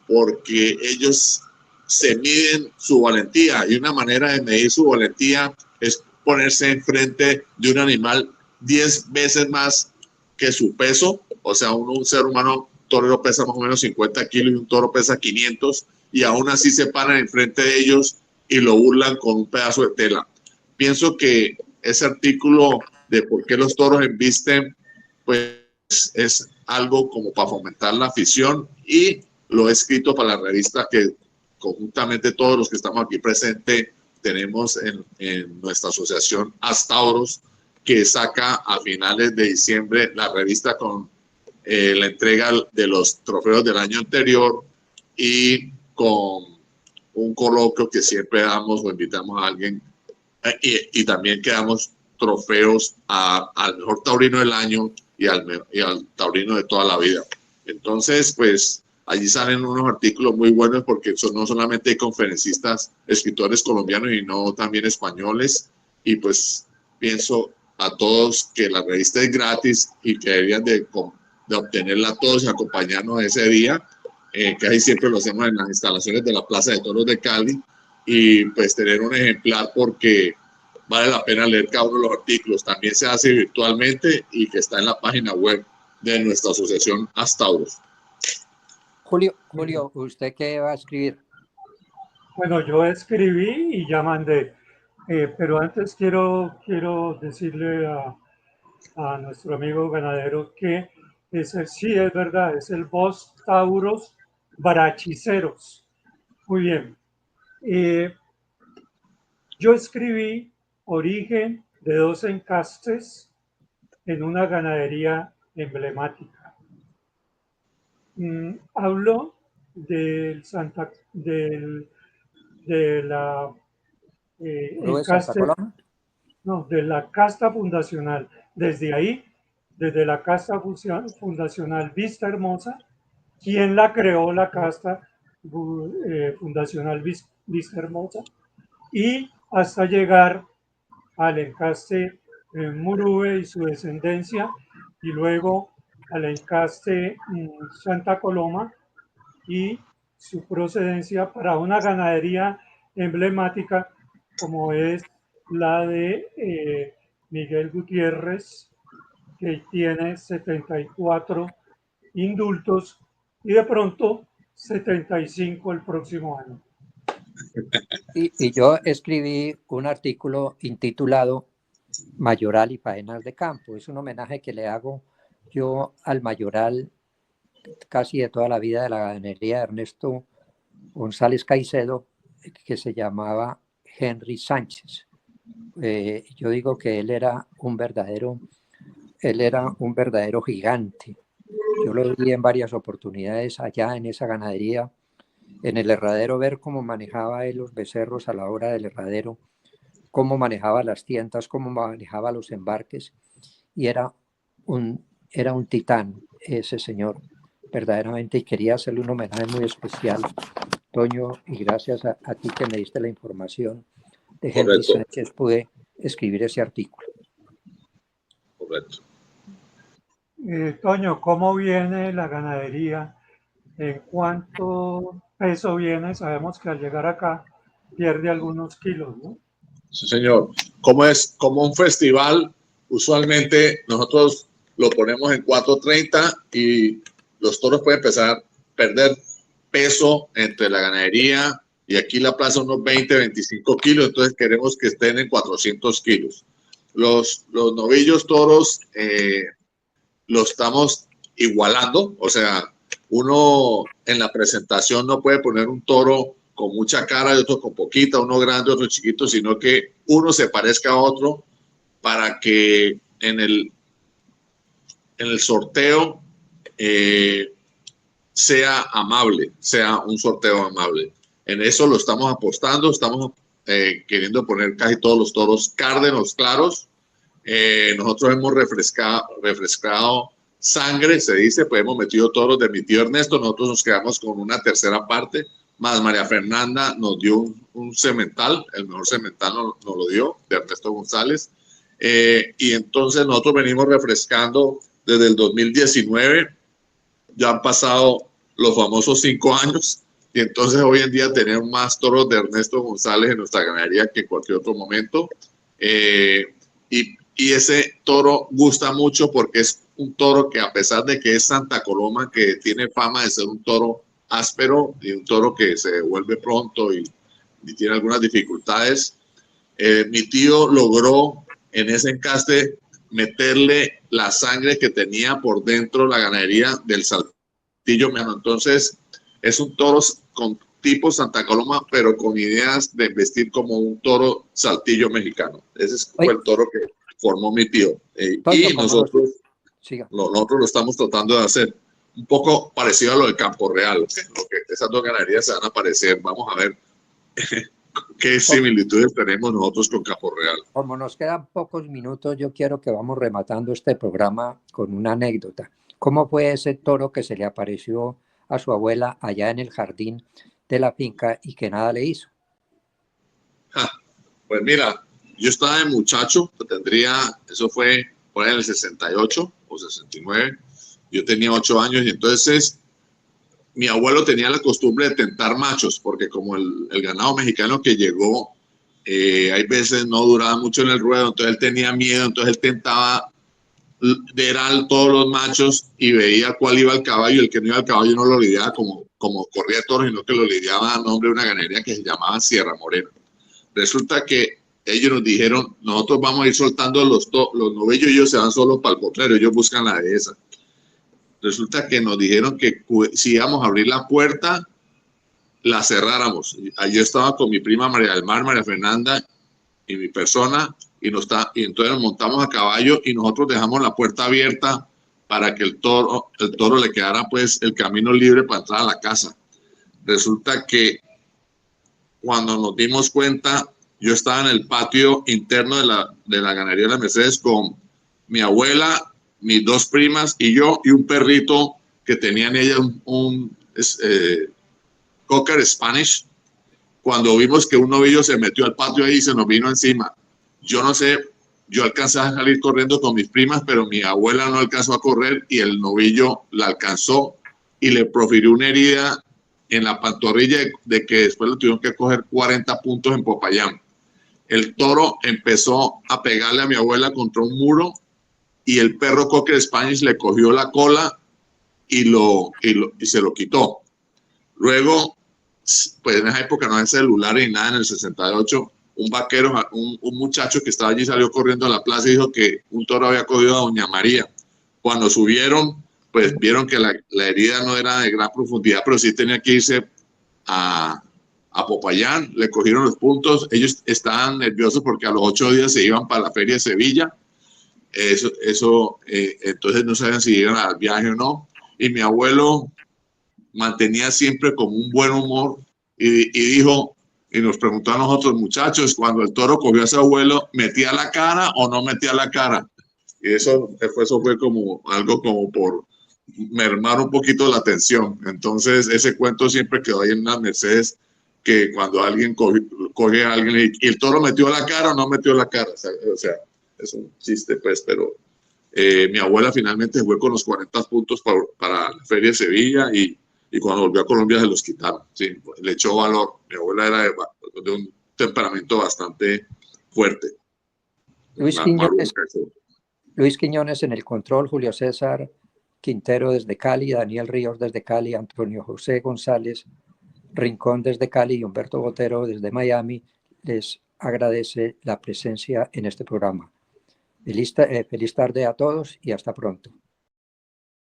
porque ellos se miden su valentía, y una manera de medir su valentía es ponerse enfrente de un animal 10 veces más que su peso. O sea, un ser humano torero pesa más o menos 50 kilos y un toro pesa 500, y aún así se paran enfrente de ellos y lo burlan con un pedazo de tela. Pienso que ese artículo de por qué los toros embisten, pues es algo como para fomentar la afición, y lo he escrito para la revista que conjuntamente todos los que estamos aquí presentes tenemos en nuestra asociación Astauros, que saca a finales de diciembre la revista con la entrega de los trofeos del año anterior, y con un coloquio que siempre damos o invitamos a alguien, y también que damos trofeos al mejor taurino del año y al taurino de toda la vida. Entonces, pues allí salen unos artículos muy buenos, porque no solamente hay conferencistas, escritores colombianos, sino también españoles, y pues pienso a todos que la revista es gratis y que deberían de obtenerla todos y acompañarnos ese día, que ahí siempre lo hacemos en las instalaciones de la Plaza de Toros de Cali, y pues tener un ejemplar, porque vale la pena leer cada uno de los artículos. También se hace virtualmente y que está en la página web de nuestra asociación Astauros. Julio, ¿usted qué va a escribir? Bueno, yo escribí y ya mandé, pero antes quiero decirle a nuestro amigo ganadero que sí es verdad, es el Bos Taurus Brachiceros. Muy bien. Yo escribí Origen de dos encastes en una ganadería emblemática. Hablo de la encaste, no, de la casta fundacional. Desde ahí, desde la casta fundacional Vista Hermosa, ¿quién la creó la casta fundacional Vista Hermosa? Y hasta llegar al encaste Murube y su descendencia, y luego al encaste Santa Coloma y su procedencia, para una ganadería emblemática como es la de Miguel Gutiérrez, que tiene 74 indultos y de pronto 75 el próximo año. Y yo escribí un artículo intitulado Mayoral y Faenas de Campo. Es un homenaje que le hago yo al mayoral casi de toda la vida de la ganadería de Ernesto González Caicedo, que se llamaba Henry Sánchez. Yo digo que él era un verdadero gigante. Yo lo vi en varias oportunidades allá en esa ganadería, en el herradero, ver cómo manejaba él los becerros a la hora del herradero, cómo manejaba las tiendas, cómo manejaba los embarques, y era un titán ese señor, verdaderamente, y quería hacerle un homenaje muy especial, Toño, y gracias a ti que me diste la información de Henry Sánchez pude escribir ese artículo. Correcto. Toño, ¿cómo viene la ganadería? ¿En cuánto peso viene? Sabemos que al llegar acá pierde algunos kilos, ¿no? Sí, señor. Como es como un festival, usualmente nosotros lo ponemos en 430 y los toros pueden pesar perder peso entre la ganadería y aquí la plaza unos 20, 25 kilos, entonces queremos que estén en 400 kilos. Los novillos toros los estamos igualando, o sea, uno en la presentación no puede poner un toro con mucha cara y otro con poquita, uno grande, otro chiquito, sino que uno se parezca a otro para que en el sorteo sea amable, sea un sorteo amable. En eso lo estamos apostando, estamos queriendo poner casi todos los toros cárdenos claros. Nosotros hemos refrescado sangre, se dice, pues hemos metido toros de mi tío Ernesto, nosotros nos quedamos con una tercera parte, más María Fernanda nos dio un semental, el mejor semental nos lo dio, de Ernesto González, y entonces nosotros venimos refrescando desde el 2019, ya han pasado los famosos 5 años, y entonces hoy en día tenemos más toros de Ernesto González en nuestra ganadería que en cualquier otro momento, y ese toro gusta mucho porque es un toro que, a pesar de que es Santa Coloma, que tiene fama de ser un toro áspero y un toro que se devuelve pronto y tiene algunas dificultades, mi tío logró en ese encaste meterle la sangre que tenía por dentro la ganadería del Saltillo Mexicano. Entonces es un toro con tipo Santa Coloma, pero con ideas de vestir como un toro Saltillo Mexicano. Ese fue el toro que formó mi tío. Y nosotros lo estamos tratando de hacer un poco parecido a lo del Campo Real. Esas dos ganaderías se van a parecer. Vamos a ver qué similitudes tenemos nosotros con Campo Real. Como nos quedan pocos minutos, yo quiero que vamos rematando este programa con una anécdota. ¿Cómo fue ese toro que se le apareció a su abuela allá en el jardín de la finca y que nada le hizo? Pues mira, yo estaba de muchacho, eso fue por ahí en el 68 o 69, yo tenía 8 años y entonces mi abuelo tenía la costumbre de tentar machos, porque como el ganado mexicano que llegó, hay veces no duraba mucho en el ruedo, entonces él tenía miedo, entonces él tentaba ver a todos los machos y veía cuál iba al caballo, el que no iba al caballo no lo lidiaba como corría de toros, sino que lo lidiaba a nombre de una ganadería que se llamaba Sierra Morena. Resulta que ellos nos dijeron, nosotros vamos a ir soltando los novillos y ellos se van solo para el potrero, ellos buscan la dehesa. Resulta que nos dijeron que si íbamos a abrir la puerta, la cerráramos. Yo estaba con mi prima María del Mar, María Fernanda y mi persona, y entonces nos montamos a caballo y nosotros dejamos la puerta abierta para que el toro le quedara pues el camino libre para entrar a la casa. Resulta que cuando nos dimos cuenta, yo estaba en el patio interno de la ganadería de la Mercedes con mi abuela, mis 2 primas y yo, y un perrito que tenían ellas, un Cocker Spanish. Cuando vimos que un novillo se metió al patio ahí y se nos vino encima, yo no sé, yo alcancé a salir corriendo con mis primas, pero mi abuela no alcanzó a correr y el novillo la alcanzó y le profirió una herida en la pantorrilla de que después le tuvieron que coger 40 puntos en Popayán. El toro empezó a pegarle a mi abuela contra un muro y el perro Cocker Spanish le cogió la cola y se lo quitó. Luego, pues en esa época no había celular ni nada, en el 68, un vaquero, un muchacho que estaba allí salió corriendo a la plaza y dijo que un toro había cogido a Doña María. Cuando subieron, pues vieron que la herida no era de gran profundidad, pero sí tenía que irse a Popayán, le cogieron los puntos, ellos estaban nerviosos porque a los 8 días se iban para la feria de Sevilla, entonces no sabían si iban al viaje o no, y mi abuelo mantenía siempre como un buen humor y dijo, y nos preguntó a nosotros, muchachos, cuando el toro cogió a su abuelo, ¿metía la cara o no metía la cara? Y eso fue como algo como por mermar un poquito la tensión. Entonces ese cuento siempre quedó ahí en las Mercedes, que cuando alguien coge a alguien y el toro metió la cara o no metió la cara, o sea es un chiste pues, pero mi abuela finalmente fue con los 40 puntos para la feria de Sevilla y cuando volvió a Colombia se los quitaron, sí, le echó valor. Mi abuela era de un temperamento bastante fuerte. Luis Quiñones en el control, Julio César Quintero desde Cali, Daniel Ríos desde Cali, Antonio José González Rincón desde Cali y Humberto Botero desde Miami les agradece la presencia en este programa. Feliz tarde a todos y hasta pronto.